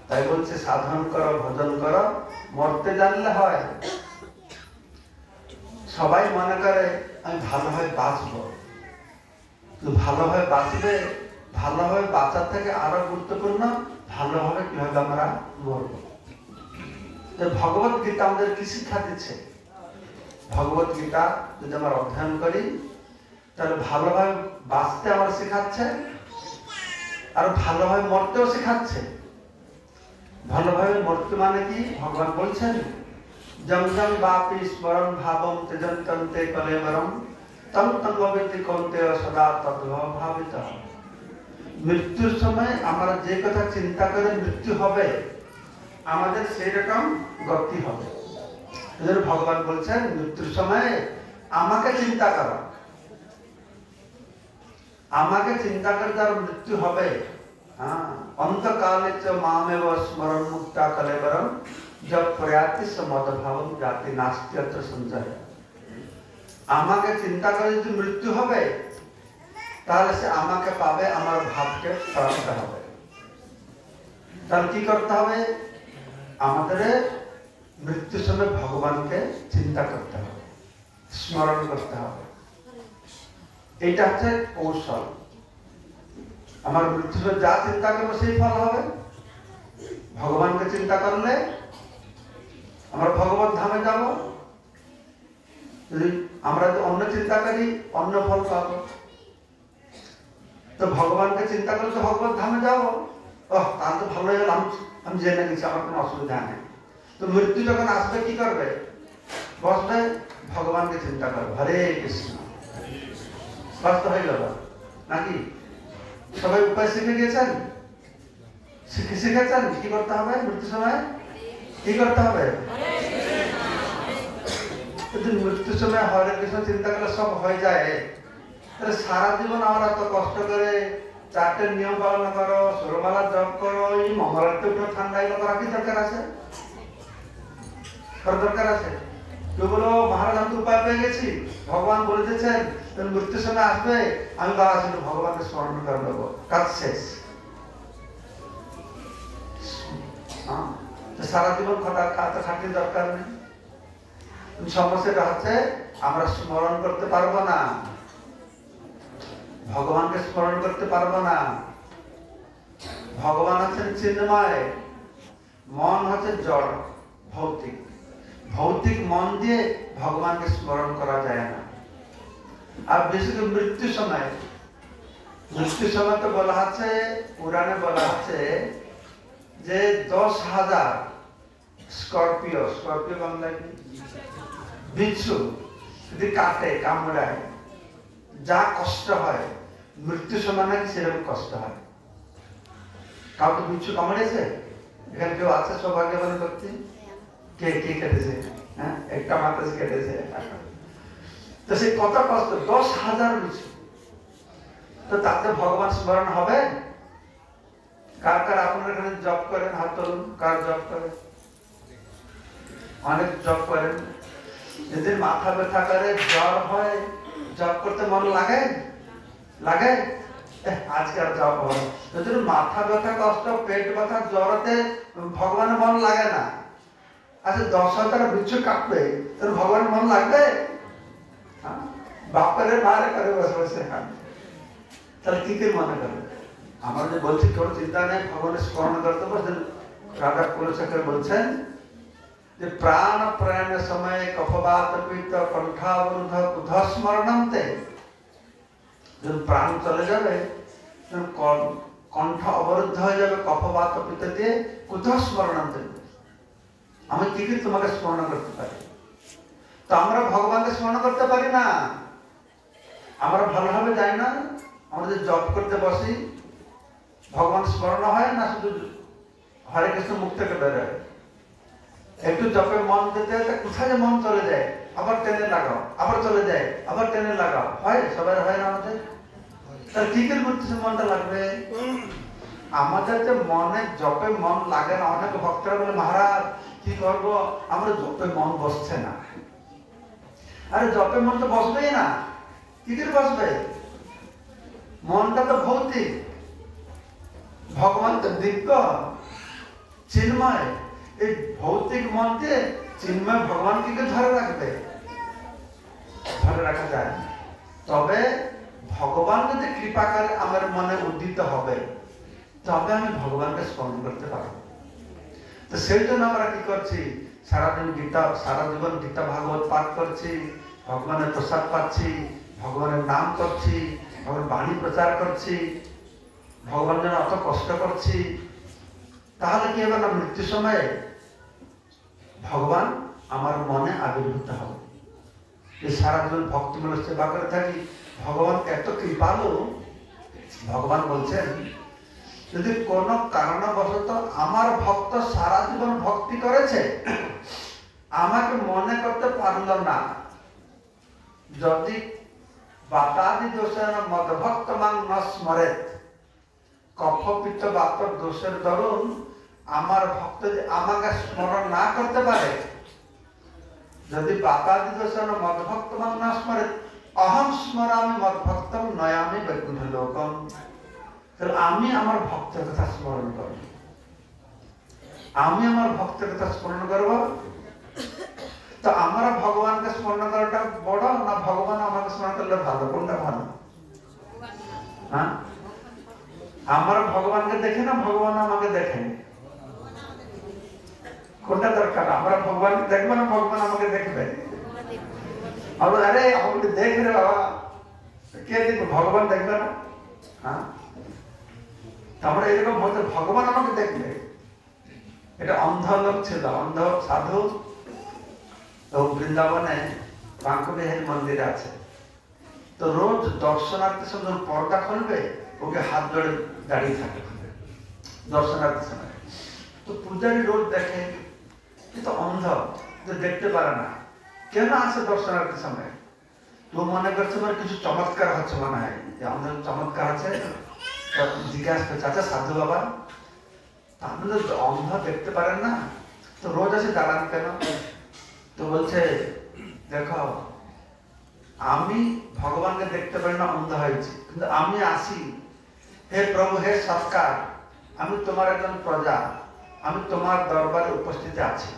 তাই বলছে সাধন করো ভজন করো, মরতে জানলে হয়। সবাই মনে করে আমি ভালোভাবে বাঁচবো, ভালোভাবে বাঁচবে, ভালোভাবে বাঁচার থেকে আরো গুরুত্বপূর্ণ ভালোভাবে কিভাবে আমরা মরবো। ভগবত গীতা আমাদের কি শিক্ষা দিচ্ছে? ভগবত গীতা যদি আমরা অধ্যয়ন করি তাহলে ভালোভাবে বাঁচতে আমার শেখাচ্ছে, আর ভালোভাবে মরতেও শেখাচ্ছে। ভালোভাবে মরতে মানে কি? ভগবান বলছেন জং জং বাপি স্মরণ ভাবম তেজন্তন্তে কলেবরম তম তম ভবেতি কৌন্তেয় সদা তদ্ভব ভাবিত। মৃত্যুর সময় আমরা যে কথা চিন্তা করে মৃত্যু হবে, আমাদের সেই রকম গতি হবে। ভগবান বলছেন মৃত্যুর সময় আমাকে চিন্তা করো, আমাকে চিন্তা করে তার মৃত্যু হবে। অন্তকালে চ মামেব স্মরণ মুক্তা কলেবরম যব প্রয়াতি সমদভাবম জাতি নাস্তি অত্র সঞ্চয়। আমাকে চিন্তা করে যদি মৃত্যু হবে তাহলে সে আমাকে পাবে, আমার ভাবকে প্রাপ্ত হবে। তাহলে কি করতে হবে? আমাদের মৃত্যুর সময় ভগবানকে চিন্তা করতে হবে, স্মরণ করতে হবে। এইটা হচ্ছে কৌশল। আমার মৃত্যুর সময় যা চিন্তা করবো সেই ফল হবে। ভগবানকে চিন্তা করলে আমরা ভগবত ধামে যাব, যদি আমরা অন্য চিন্তা করি অন্য ফল পাবো। তো ভগবানকে চিন্তা করলে তো ভগবত ধামে যাবো, তার তো ভালো হয়ে গেল, আমি জেনে গেছি, আমার কোনো অসুবিধা নেই। তো মৃত্যু যখন আসবে কি করবে? বসবে, ভগবানকে চিন্তা করবে, হরে কৃষ্ণ, বাস্ত হয়ে গেল নাকি? সবাই উপায় শিখে গিয়েছেন, শিখেছেন কি করতে হবে মৃত্যু সময়? কি করতে হবে? যদি মৃত্যুর সময় হরে কৃষ্ণ চিন্তা করলে সব হয়ে যায়, তাহলে সারা জীবন আমরা এত কষ্ট করে 4টে নিয়ম পালন করো, সুরমালা জপ করো, এই মঙ্গলারতি উঠো ঠান্ডায় করা কি দরকার আছে? দরকার আছে? কেউ বলো মহারাজ আমি তো উপায় পেয়ে গেছি, ভগবান বলে দিয়েছেন মৃত্যুর সময় আসবে, আমি বাবা শুধু ভগবানকে স্মরণ করে নেবো, কাজ শেষ। সারা জীবন খাটির দরকার নেই। সমস্যাটা হচ্ছে আমরা স্মরণ করতে পারবো না, ভগবানকে স্মরণ করতে পারবো না। ভগবান হচ্ছেন চিন্ময়, মন হচ্ছে জড় ভৌতিক। ভৌতিক মন দিয়ে ভগবানকে স্মরণ করা যায় না। আর বিশেষ করে মৃত্যুর সময় তো বলা আছে, পুরাণে বলা আছে যে 10,000 স্করপিও বাংলায় বিচ্ছু যদি কাটে, কামড়ায়, যা কষ্ট হয় মৃত্যুর সময় নাকি সেরকম কষ্ট হয়। কাউকে বিচ্ছু কামড়েছে? এখানে কেউ আছে সৌভাগ্যবান করতে? কে কেটেছে? হ্যাঁ, একটা মাতাজ কেটেছে। তো সেই কত কষ্ট, 10,000 বিচ্ছু। তো তাতে ভগবান স্মরণ হবে? কার কার আপনারা এখানে জপ করেন? হাত তুলুন। কার জপ করেন? অনেক জপ করেন। যদি মাথা ব্যথা করে, জ্বর হয়, জপ করতে মন লাগে? আজকে আর জপ হবে। যদি মাথা ব্যথা, কষ্ট, পেট ব্যথা, জ্বরতে ভগবানের মন লাগে না। আচ্ছা 10,000 বিচ্ছু কাটবে, তোর ভগবানের মন লাগবে? বাপরে মারে করে বসে বসে তাহলে কি কি মনে করবে? আমরা যে বলছি কোনো চিন্তা নেই, ভগবানের স্মরণ করতে বলছেন। রাধা কুলশেখর বলছেন যে প্রাণ প্রয়াণের সময় কফবাত পিত্ত কণ্ঠাবরুদ্ধ কুধ স্মরণন্তে, যখন প্রাণ চলে যাবে, কণ্ঠ অবরুদ্ধ হয়ে যাবে কফবাত পিত্ত দিয়ে, কুধ স্মরণন্তে, আমি কি কি তোমাকে স্মরণ করতে পারি? তো আমরা ভগবানকে স্মরণ করতে পারি না। আমরা ভালোভাবে যাই না। আমরা যে জপ করতে বসি, ভগবান স্মরণ হয় না, শুধু হরে কৃষ্ণ মুখ থেকে বেরোয়। একটু জপে মন দিতে কোথায় যে মন চলে যায়, আবার টেনে লাগাও, আবার চলে যায়, আবার টেনে লাগাও, হয়? সবাই হয় না আমাদের? তার কি করে করতেছে মনটা লাগবে? আমাদের যে মনে জপে মন লাগে না। অনেক ভক্তরা বলে মহারাজ কি করবো, আমরা জপে মন বসছে না। আরে জপে মন তো বসবেই না, কি করে বসবে? মনটা তো ভৌতিক, ভগবান তো দিব্য চিন্ময়। এই ভৌতিক মনকে চিন্ময় ভগবান কি ধরে রাখবে? ধরে রাখা যায়। তবে ভগবান যদি কৃপা করে আমার মনে উদ্দিত হবে, তবে আমি ভগবানকে স্মরণ করতে পারবো। তো সেই জন্য আমরা কি করছি, সারা জীবন গীতা ভাগবত পাঠ করছি, ভগবানের প্রসাদ পাচ্ছি, ভগবানের নাম করছি, ভগবানের বাণী প্রচার করছি, ভগবান যেন অত কষ্ট করছি। তাহলে কি হবে না, মৃত্যুর সময়ে ভগবান আমার মনে আবির্ভূত হবে। এই সারা জীবন ভক্তিমূলক সেবা করে থাকি, ভগবান এত কৃপালু। ভগবান বলছেন যদি কোন কারণবশত আমার ভক্ত সারা জীবন ভক্তি করেছে, আমাকে মনে করতে পারল না, যদি বাতাদি দোষের মদভক্ত মান ন স্মরেত, কফপিত্ত বাতর দোষের দরুন আমার ভক্ত যদি আমাকে স্মরণ না করতে পারে, যদি বাতাদি দোষের মদভক্ত মান ন স্মরেত অহম স্মরামি মদভক্তম নয়ামি বৈকুণ্ঠ লোকম, তাহলে আমি আমার ভক্তের কথা স্মরণ করব। আমি আমার ভক্তের কথা স্মরণ করব। তো আমরা ভগবানকে স্মরণ করাটা বড় না ভগবান আমাকে স্মরণ করলে ভালো? কোনটা ভালো? হ্যাঁ, আমরা ভগবানকে দেখে না ভগবান আমাকে দেখে? কোনটা দরকার? আমরা ভগবানকে দেখবো না ভগবান আমাকে দেখবে? আমরা আরে আমাকে দেখে রে বাবা, কে দেখবে? ভগবান দেখবে না? হ্যাঁ, আমরা এরকম বলতে ভগবান আমাকে দেখবে। এটা অন্ধ লোক ছিল, অন্ধ সাধু। তো বৃন্দাবনে বাঙ্কবিহারী মন্দির আছে, তো রোজ দর্শনার্থী সময় পর্দা খুলবে, ওকে হাত ধরে দাঁড়িয়ে থাকে দর্শনার্থী সময়। তো পূজারী রোজ দেখে কিন্তু অন্ধ, যে দেখতে পারে না। কেন আসে দর্শনার্থী সময়? তো মনে করছে আমার কিছু চমৎকার হচ্ছে, মনে হয় যে আমাদের চমৎকার আছে। জিজ্ঞাসা করছে, আচ্ছা সাধু বাবা, আপনি তো অন্ধ, দেখতে পারেন না, তো রোজ আসে দাঁড়ান কেন? তো বলছে, দেখো আমি ভগবানকে দেখতে পারি না, অন্ধ হয়েছি, কিন্তু আমি আসি, হে প্রভু, হে সৎকার, আমি তোমার একজন প্রজা, আমি তোমার দরবারে উপস্থিত আছি,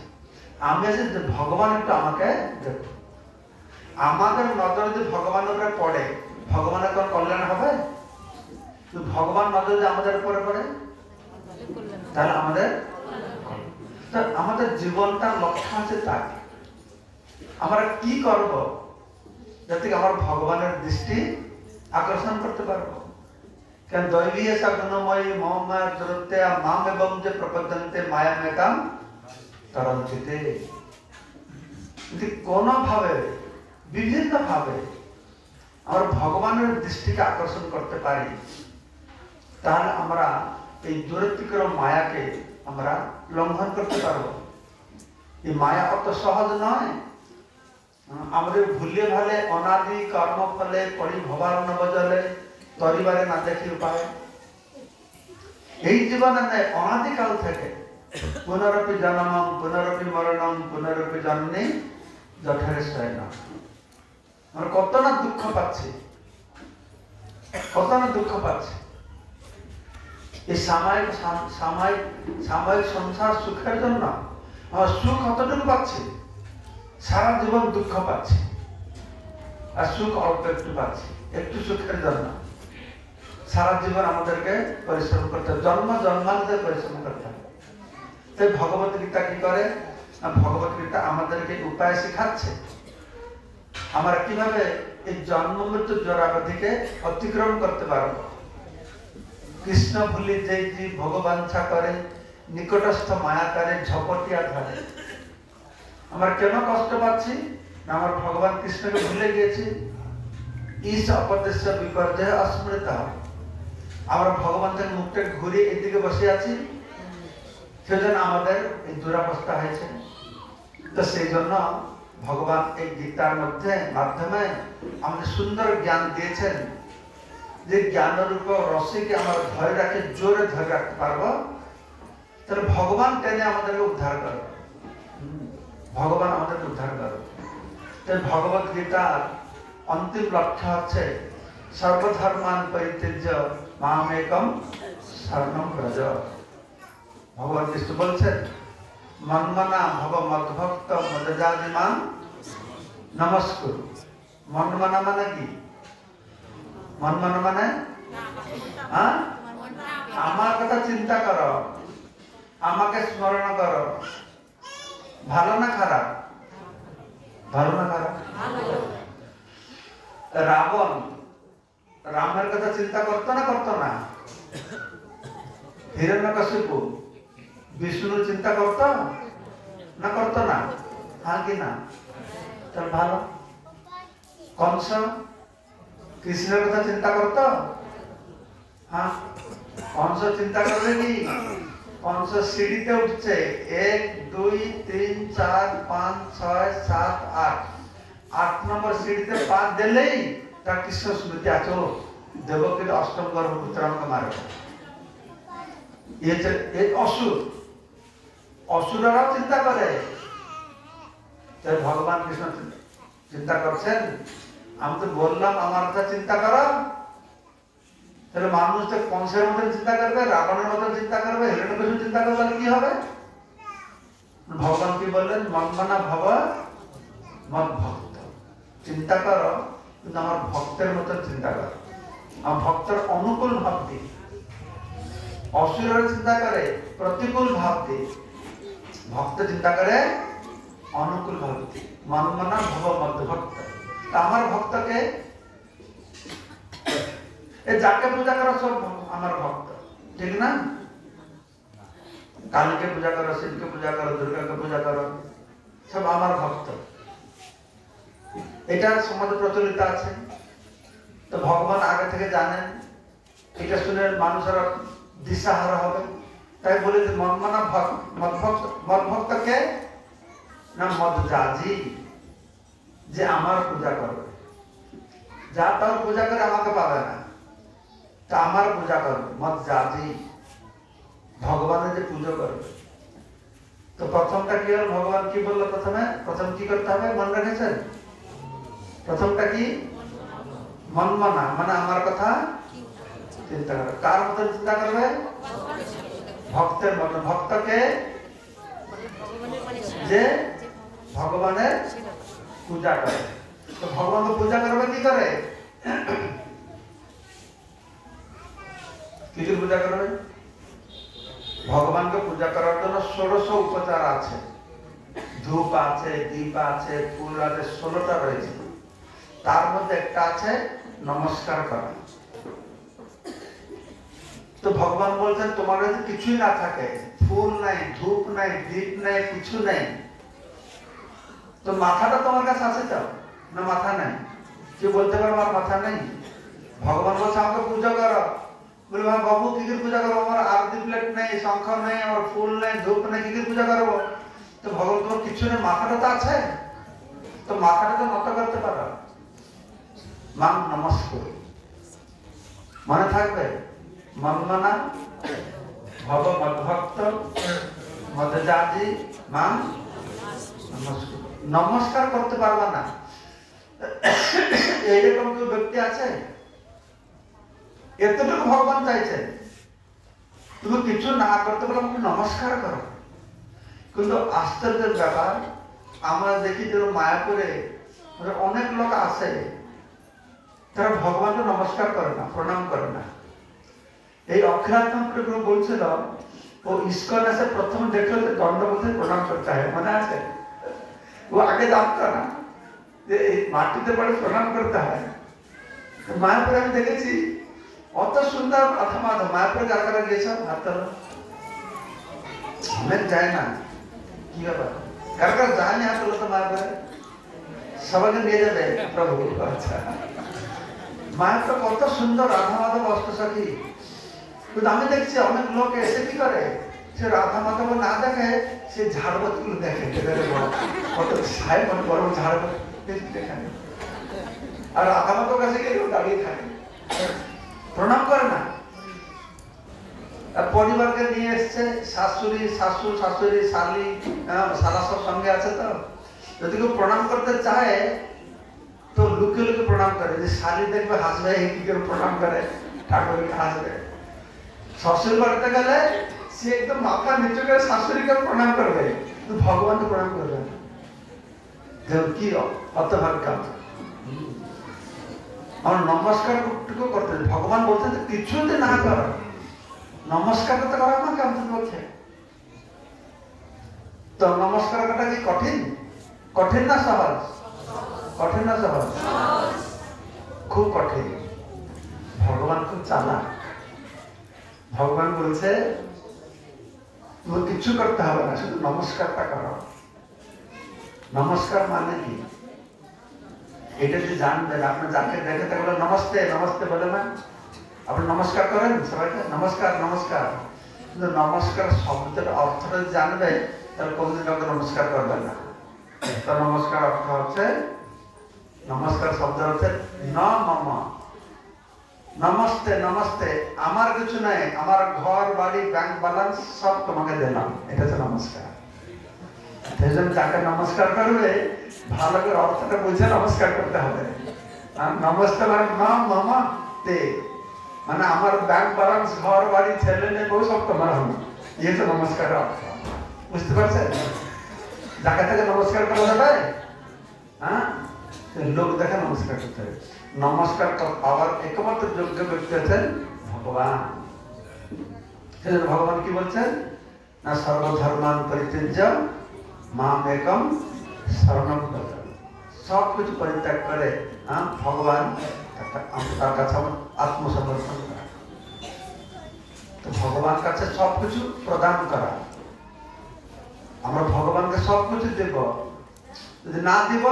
আমি আছি যে ভগবান একটু আমাকে দেখো। আমাদের নজর যদি ভগবানের উপরে পড়ে, ভগবানের কোন কল্যাণ হবে? ভগবান নজর যদি আমাদের উপরে পড়ে, তাহলে আমাদের জীবনটার লক্ষ্য আছে তাই আমরা কি করব যাতে আমার ভগবানের দৃষ্টি আকর্ষণ করতে পারবো। কেন দৈবীয় সগুণময়ী মহামায়া জড়তে মাম এবং যে প্রপদ্যন্তে মায়া মেকাম তরন্তিতে। যদি কোনোভাবে বিভিন্ন ভাবে আমরা ভগবানের দৃষ্টিকে আকর্ষণ করতে পারি, তাহলে আমরা এই দূরত্বিকর মায়াকে আমরা লঙ্ঘন করতে পারবো। এই মায়া অত সহজ নয়। আমাদের ভুলে ভালে অনাদি কর্ম ফলে পড়ি ভবার নবজলে তরিবারে না দেখি উপায়। এই জীবনে নেই, অনাদিকাল থেকে পুনরপি জন্মম পুনরপি মরণম পুনরপি জন্মে জঠরে শয়নম। আমরা কত না দুঃখ পাচ্ছি, কত না দুঃখ পাচ্ছি। এই সাময়িক সংসার সুখের জন্য আমরা সুখ কতটুকু পাচ্ছি, সারা জীবন দুঃখ পাচ্ছি, আর সুখ অল্প একটু পাচ্ছি। একটু সুখের জন্য সারা জীবন আমাদেরকে পরিশ্রম করতে হবে, জন্মান্তরে পরিশ্রম করতে হবে। তাই ভগবত গীতা কি করে? ভগবত গীতা আমাদেরকে উপায় শিখাচ্ছে আমরা কিভাবে এই জন্ম মৃত্যু জরাবধিকে অতিক্রম করতে পারবো। কৃষ্ণ ভুলি যে জীব ভগবাঞ্ছা করে নিকটস্থ মায়াকারে ঝপটিয়া ধরে। আমরা কেন কষ্ট পাচ্ছি? না আমার ভগবান কৃষ্ণকে ভুলে গিয়েছি। ঈশ অপদেশ্য বিপর্যয় অস্মৃত। আমরা ভগবান থেকে মুখটা ঘুরিয়ে এদিকে বসে আছি, সেজন্য আমাদের এই দুরাবস্থা হয়েছে। তো সেই জন্য ভগবান এই গীতার মাধ্যমে আমাদের সুন্দর জ্ঞান দিয়েছেন, যে জ্ঞানের উপর রসিকে আমরা ধরে রাখে, জোরে ধরে রাখতে পারবো, তাহলে ভগবান টেনে আমাদেরকে উদ্ধার করবে। ভগবান আমাদেরকে উদ্ধার করবে। তাই ভগবত গীতার অন্তিম লক্ষ্য হচ্ছে সর্বধর্মান পরিত্যজ্য মামেকম শরণম ব্রজ। ভগবান কৃষ্ণ বলছেন, মন্মনা ভব মদ্ভক্ত মদজাদিমাং নমস্কুরু। মন্মনা মানে কি? মন্মনা মানে আমার কথা চিন্তা করো, আমাকে স্মরণ করো। ভালো না খারাপ? ভালো না খারাপ? রাবণ রামের কথা চিন্তা করতো না করতো না? হিরণ্যকশিপু বিষ্ণুর চিন্তা করতো না করতো না? হ্যাঁ কি না? তাহলে ভালো। কংস কৃষ্ণের কথা চিন্তা করতো? হ্যাঁ। কংস চিন্তা করলে কি? কংস সিঁড়িতে উঠছে, 1 2 3 4 5 6 7 8, 8 নম্বর সিঁড়িতে পা দিলেই তার কৃষ্ণ স্মৃতি আছো, দেবকীর অষ্টম গর্ভ পুত্র আমাকে মারে। এই অসুররাও চিন্তা করে। তাই ভগবান কৃষ্ণ চিন্তা করছেন, আমি তো বললাম আমার কথা চিন্তা করো। তাহলে মানুষ তো কংসের মতন চিন্তা করবে, রাবণের মতন চিন্তা করবে, হিরণ্যকশিপুর চিন্তা করবে, তাহলে কি হবে? ভগবান কি বললেন? মন্মনা ভব মদ্ভক্ত। চিন্তা করো, কিন্তু আমার ভক্তের মতন চিন্তা করো, আমার ভক্তের অনুকূল ভাব দি। অসুরের চিন্তা করে প্রতিকূল ভাব দি, ভক্ত চিন্তা করে অনুকূল ভাব দি। মন্মনা ভব মদ্ভক্ত। আমার ভক্তকে, যাকে পূজা করো সব আমার ভক্ত, ঠিক না? কালীকে পূজা করো, শিবকে পূজা করো, দুর্গাকে পূজা করো, সব আমার ভক্ত। এটা সমাজে প্রচলিত আছে। তো ভগবান আগে থেকে জানেন, এটা শুনে মানুষেরা দিশাহারা হবে। তাই বলে যে মন্মনা মদ্ভক্তকে না মদযাজি, যে আমার পূজা করবে। যা তার পূজা করে আমাকে পাবে না, তা আমার পূজা করবে মদযাজি, ভগবানের যে পুজো করবে। তো প্রথমটা কি হল, ভগবান কি বললো প্রথমে? প্রথম কি করতে হবে মনে রেখেছেন? প্রথমটা কি? মন মানা, মানে আমার কথা চিন্তা করবে। কার মতো চিন্তা করবে? ভক্তের মতো। ভক্তকে যে ভগবানের পূজা করে। তো ভগবানকে পূজা করবে কি করে? কিছু পূজা করবে। ভগবানকে পূজা করার জন্য 16 উপচার আছে। ধূপ আছে, দীপ আছে, ফুল আছে, 16টা রয়েছে। তার মধ্যে একটা আছে নমস্কার করা। তো ভগবান বলছেন তোমার যদি কিছুই না থাকে, ফুল নাই, ধূপ নাই, দীপ নাই, কিছু নাই, তো মাথাটা তোমার কাছে আছে তো না? মাথা নাই। কি বলতে পারো আমার মাথা নেই? ভগবান বলছে আমাকে পূজা করো। বলে ভাই বাবু কি করে পূজা করবো? আমার আরতি প্লেট নেই, শঙ্খ নেই, আমার ফুল নেই, ধূপ নেই, কি করে পূজা করবো? তো ভগবান তোমার কিছু নেই, মাথাটা তো আছে, তো মাথাটা তো নত করতে পারো। মান নমস্কার মনে থাকবে। মন মানা, ভব মদভক্ত, মদযাজি, মান নমস্কার। নমস্কার করতে পারবা না এইরকম কেউ ব্যক্তি আছে? এতটুকু ভগবান চাইছে তুমি কিছু না করতে পারো, আমাকে নমস্কার করো। কিন্তু আশ্চর্যের ব্যাপার, আমরা দেখি যে মায়াপুরে অনেক লোক আসে, তারা ভগবানকে নমস্কার করে না, প্রণাম করে না। এই অক্ষরাত্মপুরে বলছিল ও ইস্কন এসে প্রথম দেখলো যে দণ্ডবোধে প্রণাম করতে হয়, মনে আছে? ও আগে জানতো না যে এই মাটিতে পড়ে প্রণাম করতে হয়। মায়াপুরে আমি দেখেছি অত সুন্দর রাধা মাধব। মায়াপুরে কারা কারা গিয়েছ? হাত অনেক যায় না, কি ব্যাপার? কারা কারা যায়নি হাত তোলো তো মায়াপুরে? সবাইকে নিয়ে যাবে প্রভু। আচ্ছা, মায়াপুরে কত সুন্দর রাধা মাধব অষ্টসখী। কিন্তু আমি দেখছি অনেক লোক এসে কি করে, সে রাধা মাধব না দেখে, সে ঝাড়বতি গুলো দেখে। কত সাহেব বড় ঝাড়বতি দেখেন, আর রাধা মাধব কাছে গিয়ে দাঁড়িয়ে থাকে, প্রণাম করে না। আর পরিবারকে নিয়ে এসছে, শাশুড়ি, শাশুড়, শাশুড়ি, শালি, সারা সব সঙ্গে আছে। তো যদি কেউ প্রণাম করতে চায় তো লুকিয়ে লুকিয়ে প্রণাম করে। যে শালি দেখবে হাসবে, কি করে প্রণাম করে, ঠাকুরকে হাসবে। শ্বশুর বাড়িতে গেলে সে একদম মাথা নিচু করে শাশুড়িকে প্রণাম করবে, কিন্তু ভগবানকে প্রণাম করবে না। কি হতভাগ্য! আমার নমস্কার করতে ভগবান বলছেন কিছু যদি না করো, নমস্কার করতে করা আমাকে আমাদের পক্ষে। তো নমস্কার করাটা কি কঠিন? কঠিন না সহজ? কঠিন না সহজ? খুব কঠিন। ভগবান খুব চালাক। ভগবান বলছে তুমি কিছু করতে হবে না, শুধু নমস্কারটা করো। নমস্কার মানে কি এটা যদি জানবেন, আপনি যাকে দেখে তাকে বলে নমস্তে, নমস্তে বলে না? আপনি নমস্কার করেন সবাইকে, নমস্কার নমস্কার। কিন্তু নমস্কার শব্দের অর্থটা জানবে, তাহলে কোনদিন কাউকে নমস্কার করবেন না। তো নমস্কার অর্থ হচ্ছে, নমস্কার শব্দ হচ্ছে ন মম, নমস্তে নমস্তে, আমার কিছু নাই, আমার ঘর বাড়ি ব্যাংক ব্যালেন্স সব তোমাকে দিলাম, এটা হচ্ছে নমস্কার। সেজন্য যাকে নমস্কার করবে ভালো করে অর্থটা বুঝে নমস্কার করতে হবে। নমস্তে মানে ন মম তে, মানে আমার ব্যাংক ব্যালেন্স, ঘর বাড়ি, ছেলে মেয়ে বউ সব তোমার হবে, এই হচ্ছে নমস্কারের অর্থ। বুঝতে পারছেন? যাকে তাকে নমস্কার করা যাবে? হ্যাঁ, লোক দেখে নমস্কার করতে হবে। নমস্কার পাওয়ার একমাত্র যোগ্য ব্যক্তি হচ্ছেন ভগবান। সেজন্য ভগবান কি বলছেন না, সর্বধর্মান পরিত্যাজ্য মাম একম শরণম ব্রজ। সব কিছু পরিত্যাগ করে ভগবান তার কাছে আত্মসমর্পণ করা। তো ভগবান কাছে সবকিছু প্রদান করা। আমরা ভগবানকে সবকিছু দেব, যদি না দিব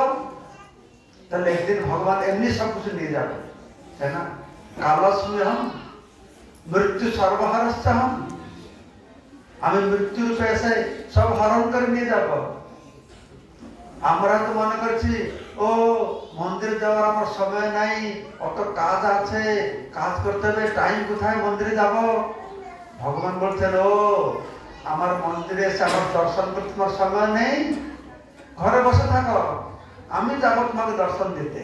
তাহলে একদিন ভগবান এমনি সবকিছু নিয়ে যাবে, তাই না? কালস্মিহম মৃত্যু সর্বহারস্যহম, আমি মৃত্যুর রূপে এসে সব হরণ করে নিয়ে যাব। আমরা তো মনে করছি ও মন্দির যাওয়ার আমার সময় নাই, অত কাজ আছে, কাজ করতে হবে, টাইম কোথায় মন্দিরে যাব। ভগবান বলছেন ও আমার মন্দিরে এসে আমার দর্শন করতে তোমার সময় নেই, ঘরে বসে থাকো, আমি যাবো তোমাকে দর্শন দিতে।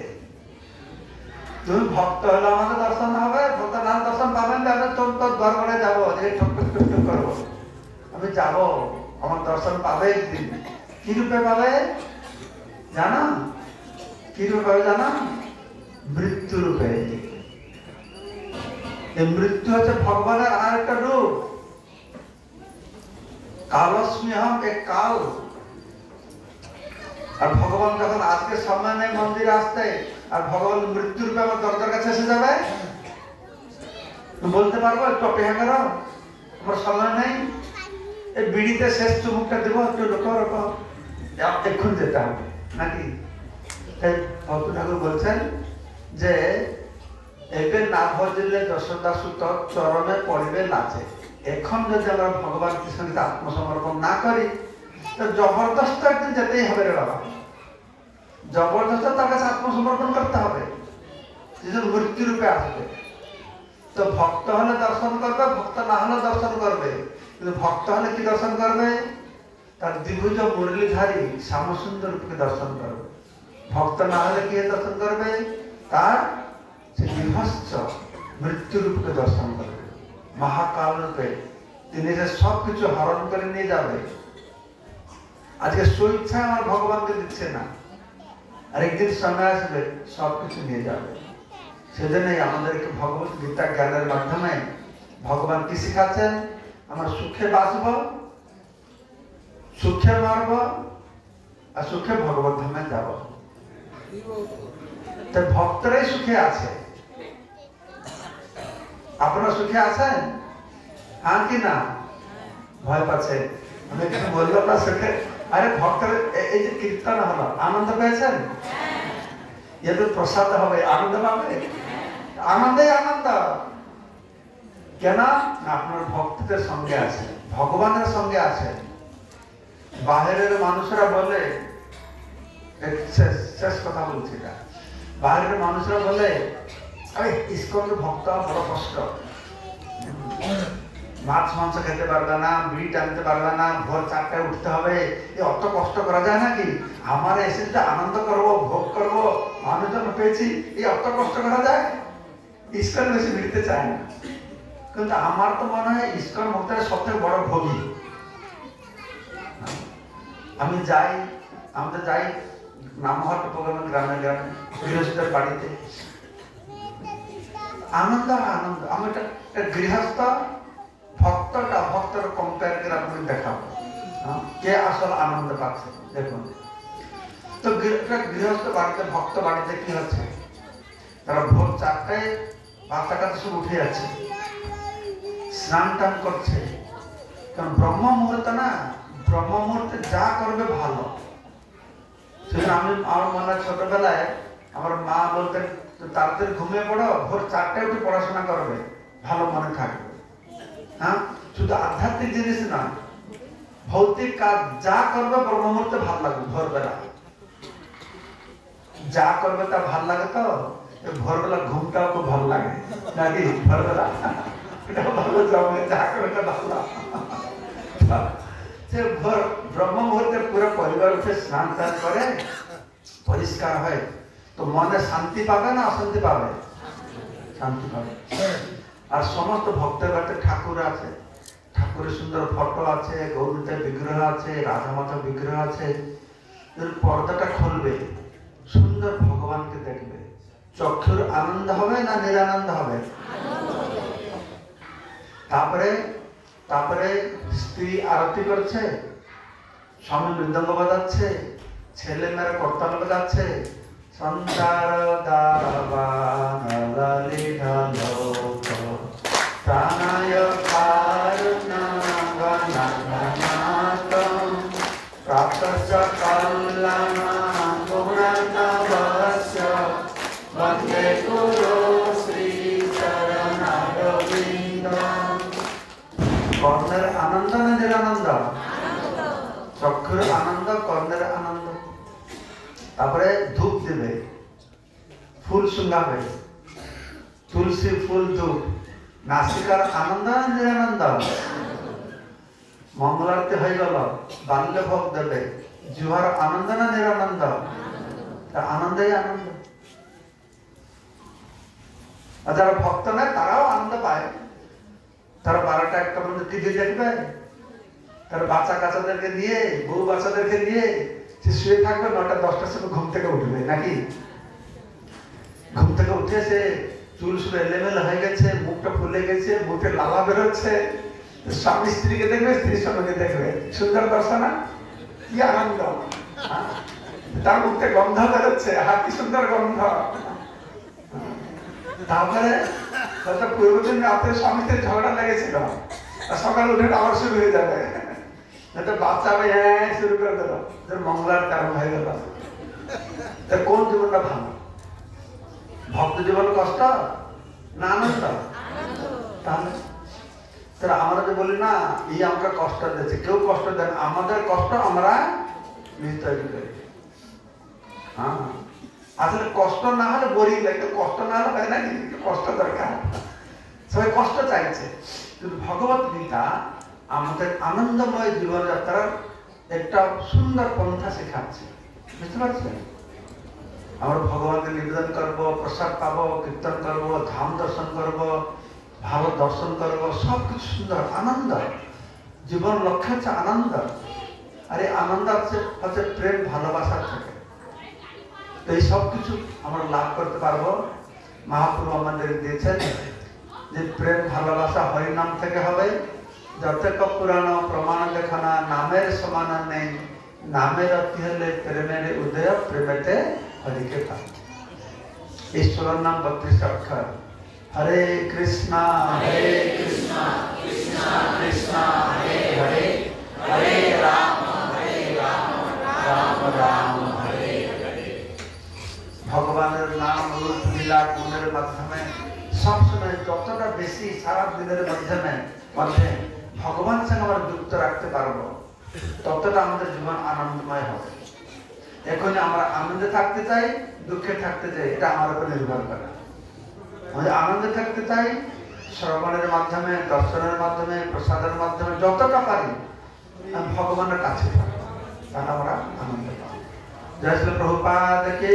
তুমি ভক্ত হলে আমাকে দর্শন হবে, ভক্ত না দর্শন পাবেন না, তোর তোর দরবারে যাবো, ঠক ঠক ঠক ঠক করবো, আমি যাবো, আমার দর্শন পাবে একদিন। কি রূপে পাবে জানা? কি রূপে পাবে জানা? মৃত্যু রূপে। এই মৃত্যু হচ্ছে ভগবানের আর একটা রূপ। কালস্মিহম, এক কাল। আর ভগবান যখন আজকে সময় নেই মন্দিরে আসতে, আর ভগবান মৃত্যু রূপে আমার দরজার কাছে এসে যাবে, বলতে পারবো একটু অপেক্ষা করো, আমার সময় নেই, এই বিড়িতে শেষ চুমুকটা দেবো, একটু রোকো রোকো, এক্ষুন যেতে হবে নাকি? ভক্ত ঠাকুর বলছেন যে এবে না ভজিলে যশোদা সুত চরণে পড়িবে নাচে। এখন যদি আমরা ভগবান কৃষ্ণকে আত্মসমর্পণ না করি তো জবরদস্ত একদিন যেতেই হবে রে বাবা, জবরদস্ত তার কাছে আত্মসমর্পণ করতে হবে, যেজন মৃত্যু রূপে আসবে। তো ভক্ত হলে দর্শন করবে, ভক্ত না হলে দর্শন করবে। কিন্তু ভক্ত হলে কি দর্শন করবে? তার দ্বিভুজ মুরলীধারী শ্যামসুন্দর রূপকে দর্শন করবে। ভক্ত না হলে কি দর্শন করবে? তার সে বিভৎস মৃত্যু রূপকে দর্শন করবে, মহাকাল রূপে। তিনি যে সবকিছু হরণ করে নিয়ে যাবে। আজকে স্বেচ্ছা আমার ভগবানকে দিচ্ছে না, আর একদিন সময় আসবে সবকিছু নিয়ে যাবে। সেজন্যই আমাদেরকে ভগবত গীতা জ্ঞানের মাধ্যমে ভগবান কি শিখাচ্ছেন? আমরা সুখে বাঁচব, সুখে মরব, আর সুখে ভগবত ধামে যাব। তো ভক্তরাই সুখে আছে। আপনারা সুখে আছেন? হ্যাঁ কি না? ভয় পাচ্ছে আমি একটু বললাম না সুখে? আরে ভক্তরা এই যে কীর্তন হলো, আনন্দ পেয়েছেন? এদের প্রসাদ হবে, আনন্দ পাবে, আনন্দেই আনন্দ। কেন? আপনার ভক্তদের সঙ্গে আছে, ভগবানের সঙ্গে আছে। বাহিরের মানুষরা বলে, শেষ কথা বলছি, বাহিরের মানুষরা বলে আরে ইসকনের ভক্ত বড় কষ্ট, মাছ মাংস খেতে পারবে না, বিড়ি টানতে পারবে না, ভোর 4টায় উঠতে হবে, অত কষ্ট করা যায় নাকি? আমার এসে আনন্দ করবো, ভোগ করবো, মানুষজন পেয়েছি, এই অত কষ্ট করা যায়? ইসকন বেশি ভিড়তে চায় না। কিন্তু আমার তো মনে হয় ইসকন ভক্তরা সবথেকে বড় ভোগী। আমি যাই, আমাদের যাই নামহাট প্রোগ্রামে, গ্রামে গ্রামে, গৃহস্থের বাড়িতে, আনন্দ আনন্দ। আমি একটা গৃহস্থ ভক্তর কম্পেয়ার করে আপনাকে দেখাবো কে আসল আনন্দ পাচ্ছে। দেখুন তো গৃহস্থ বাড়িতে, ভক্ত বাড়িতে কি হচ্ছে, তারা ভোর 4টায় বাচ্চাটা সব উঠে যাচ্ছে, স্নান টান করছে। কারণ ব্রহ্ম মুহূর্ত না, ব্রহ্ম মুহূর্তে যা করবে ভালো। সেজন্য আমি, আমার মনে হয় ছোটবেলায় আমার মা বলতেন তাড়াতাড়ি ঘুমিয়ে পড়ো, ভোর 4টায় উঠে পড়াশোনা করবে, ভালো মনে থাকবে। হ্যাঁ, শুধু আধ্যাত্মিক জিনিস না, ভৌতিক কাজ যা করবে ব্রহ্ম মুহূর্তে ভালো লাগবে। ভোরবেলা যা করবে তা ভালো লাগে। তো ভোরবেলা ঘুমটাও খুব ভালো লাগে নাকি? ভোরবেলা এটা ভালো জমে, যা করবে ভালো। সে ভোর ব্রহ্ম মুহূর্তে পুরো পরিবার উঠে স্নান টান করে পরিষ্কার হয়, তো মনে শান্তি পাবে না অশান্তি পাবে? শান্তি পাবে। আর সমস্ত ভক্তের বাড়িতে ঠাকুর আছে, ঠাকুরের সুন্দর ফটো আছে, গৌরীদের বিগ্রহ আছে, রাধামাতা বিগ্রহ আছে। পর্দাটা খুলবে, সুন্দর ভগবানকে দেখবে, চক্ষুর আনন্দ হবে না নিরানন্দ হবে? তারপরে তারপরে স্ত্রী আরতি করছে, স্বামী মৃদঙ্গ বাজাচ্ছে, ছেলে মেয়েরা করতাল বাজাচ্ছে, সংসার প্রাণায় প্রাপ্তস্য কল্যাণং গুণার্ণবস্য বন্দে গুরু শ্রী চরণারবিন্দম। কর্ণের আনন্দ না নিরানন্দ? চক্ষুর আনন্দ, কর্ণের আনন্দ। তারপরে ধূপ দেবে, ফুল শুঙ্গাবে, তুলসী ফুল ধূপ, নাসিকার আনন্দ নিরানন্দ। মঙ্গলারতি হয়ে গেল, বাল্য ভোগ দেবে, জুহার আনন্দ না নিরানন্দ? আনন্দই আনন্দ। আর যারা ভক্ত নয় তারাও আনন্দ পায়। তারা 12টা 1টা পর্যন্ত টিভি দেখবে, তারা বাচ্চা কাচ্চাদেরকে নিয়ে, বউ বাচ্চাদেরকে নিয়ে সে শুয়ে থাকবে, 9টা 10টার সময় ঘুম থেকে উঠবে নাকি? ঘুম থেকে উঠে সে চুল শুরু এলেমেলে হয়ে গেছে, মুখটা ফুলে গেছে, মুখে লালা বেরোচ্ছে, স্বামী স্ত্রীকে দেখবে, স্ত্রীর স্বামীকে দেখবে, সুন্দর দর্শন, কি আনন্দ। তার মুখে গন্ধ বেরোচ্ছে, কি সুন্দর গন্ধ। তারপরে হয়তো পূর্বদিন রাতে স্বামী স্ত্রীর ঝগড়া লেগেছিল, সকাল উঠে আবার শুরু হয়ে যাবে, বাচ্চা শুরু করে দিল, মঙ্গলার কারণ হয়ে গেল। কোন জীবনটা ভালো? ভক্ত জীবন কষ্ট না আনন্দ? তাহলে তাহলে আমরা যে বলি না এই আমাকে কষ্ট দিয়েছে, কেউ কষ্ট দেন, আমাদের কষ্ট আমরা নিজে তৈরি করি। হ্যাঁ, আসলে কষ্ট না হলে বোরিং লাগে, কষ্ট না হলে হয় না, কষ্ট দরকার, সবাই কষ্ট চাইছে। কিন্তু ভগবত গীতা আমাদের আনন্দময় জীবনযাত্রার একটা সুন্দর পন্থা শেখাচ্ছে, বুঝতে পারছেন? আমরা ভগবানকে নিবেদন করবো, প্রসাদ পাবো, কীর্তন করবো, ধাম দর্শন করবো, ভারত দর্শন করবো, সবকিছু সুন্দর আনন্দ। জীবন লক্ষ্য হচ্ছে আনন্দ। আর এই আনন্দ হচ্ছে প্রেম ভালোবাসার থেকে। তো এই সব কিছু আমরা লাভ করতে পারবো। মহাপ্রভু আমাদের দিয়েছেন যে প্রেম ভালোবাসা হরিনাম থেকে হবে। যতক পুরাণ প্রমাণ দেখানা নামের সমান নেই, নামের অতি হলে প্রেমের উদয়, প্রেমেতে হরিকে পাই। ঈশ্বরের নাম 32 অক্ষর। হরে কৃষ্ণা হরে কৃষ্ণা কৃষ্ণা কৃষ্ণা হরে হরে, হরে রাম রাম রাম হরে হরে। ভগবানের নাম রূপ লীলা গুণের মাধ্যমে সবসময় যতটা বেশি সারা দিনের মধ্যে ভগবানের সঙ্গে আমরা যুক্ত রাখতে পারবো, ততটা আমাদের জীবন আনন্দময় হবে। এখন আমরা আনন্দে থাকতে চাই, দুঃখে থাকতে চাই, এটা আমার উপর নির্ভর করে। আমরা আনন্দে থাকতে চাই, শ্রবণের মাধ্যমে, দর্শনের মাধ্যমে, প্রসাদের মাধ্যমে যতটা পারি ভগবানের কাছে থাকবো, তাহলে আমরা আনন্দ পাবো। জয় শ্রী প্রভুপাদ কি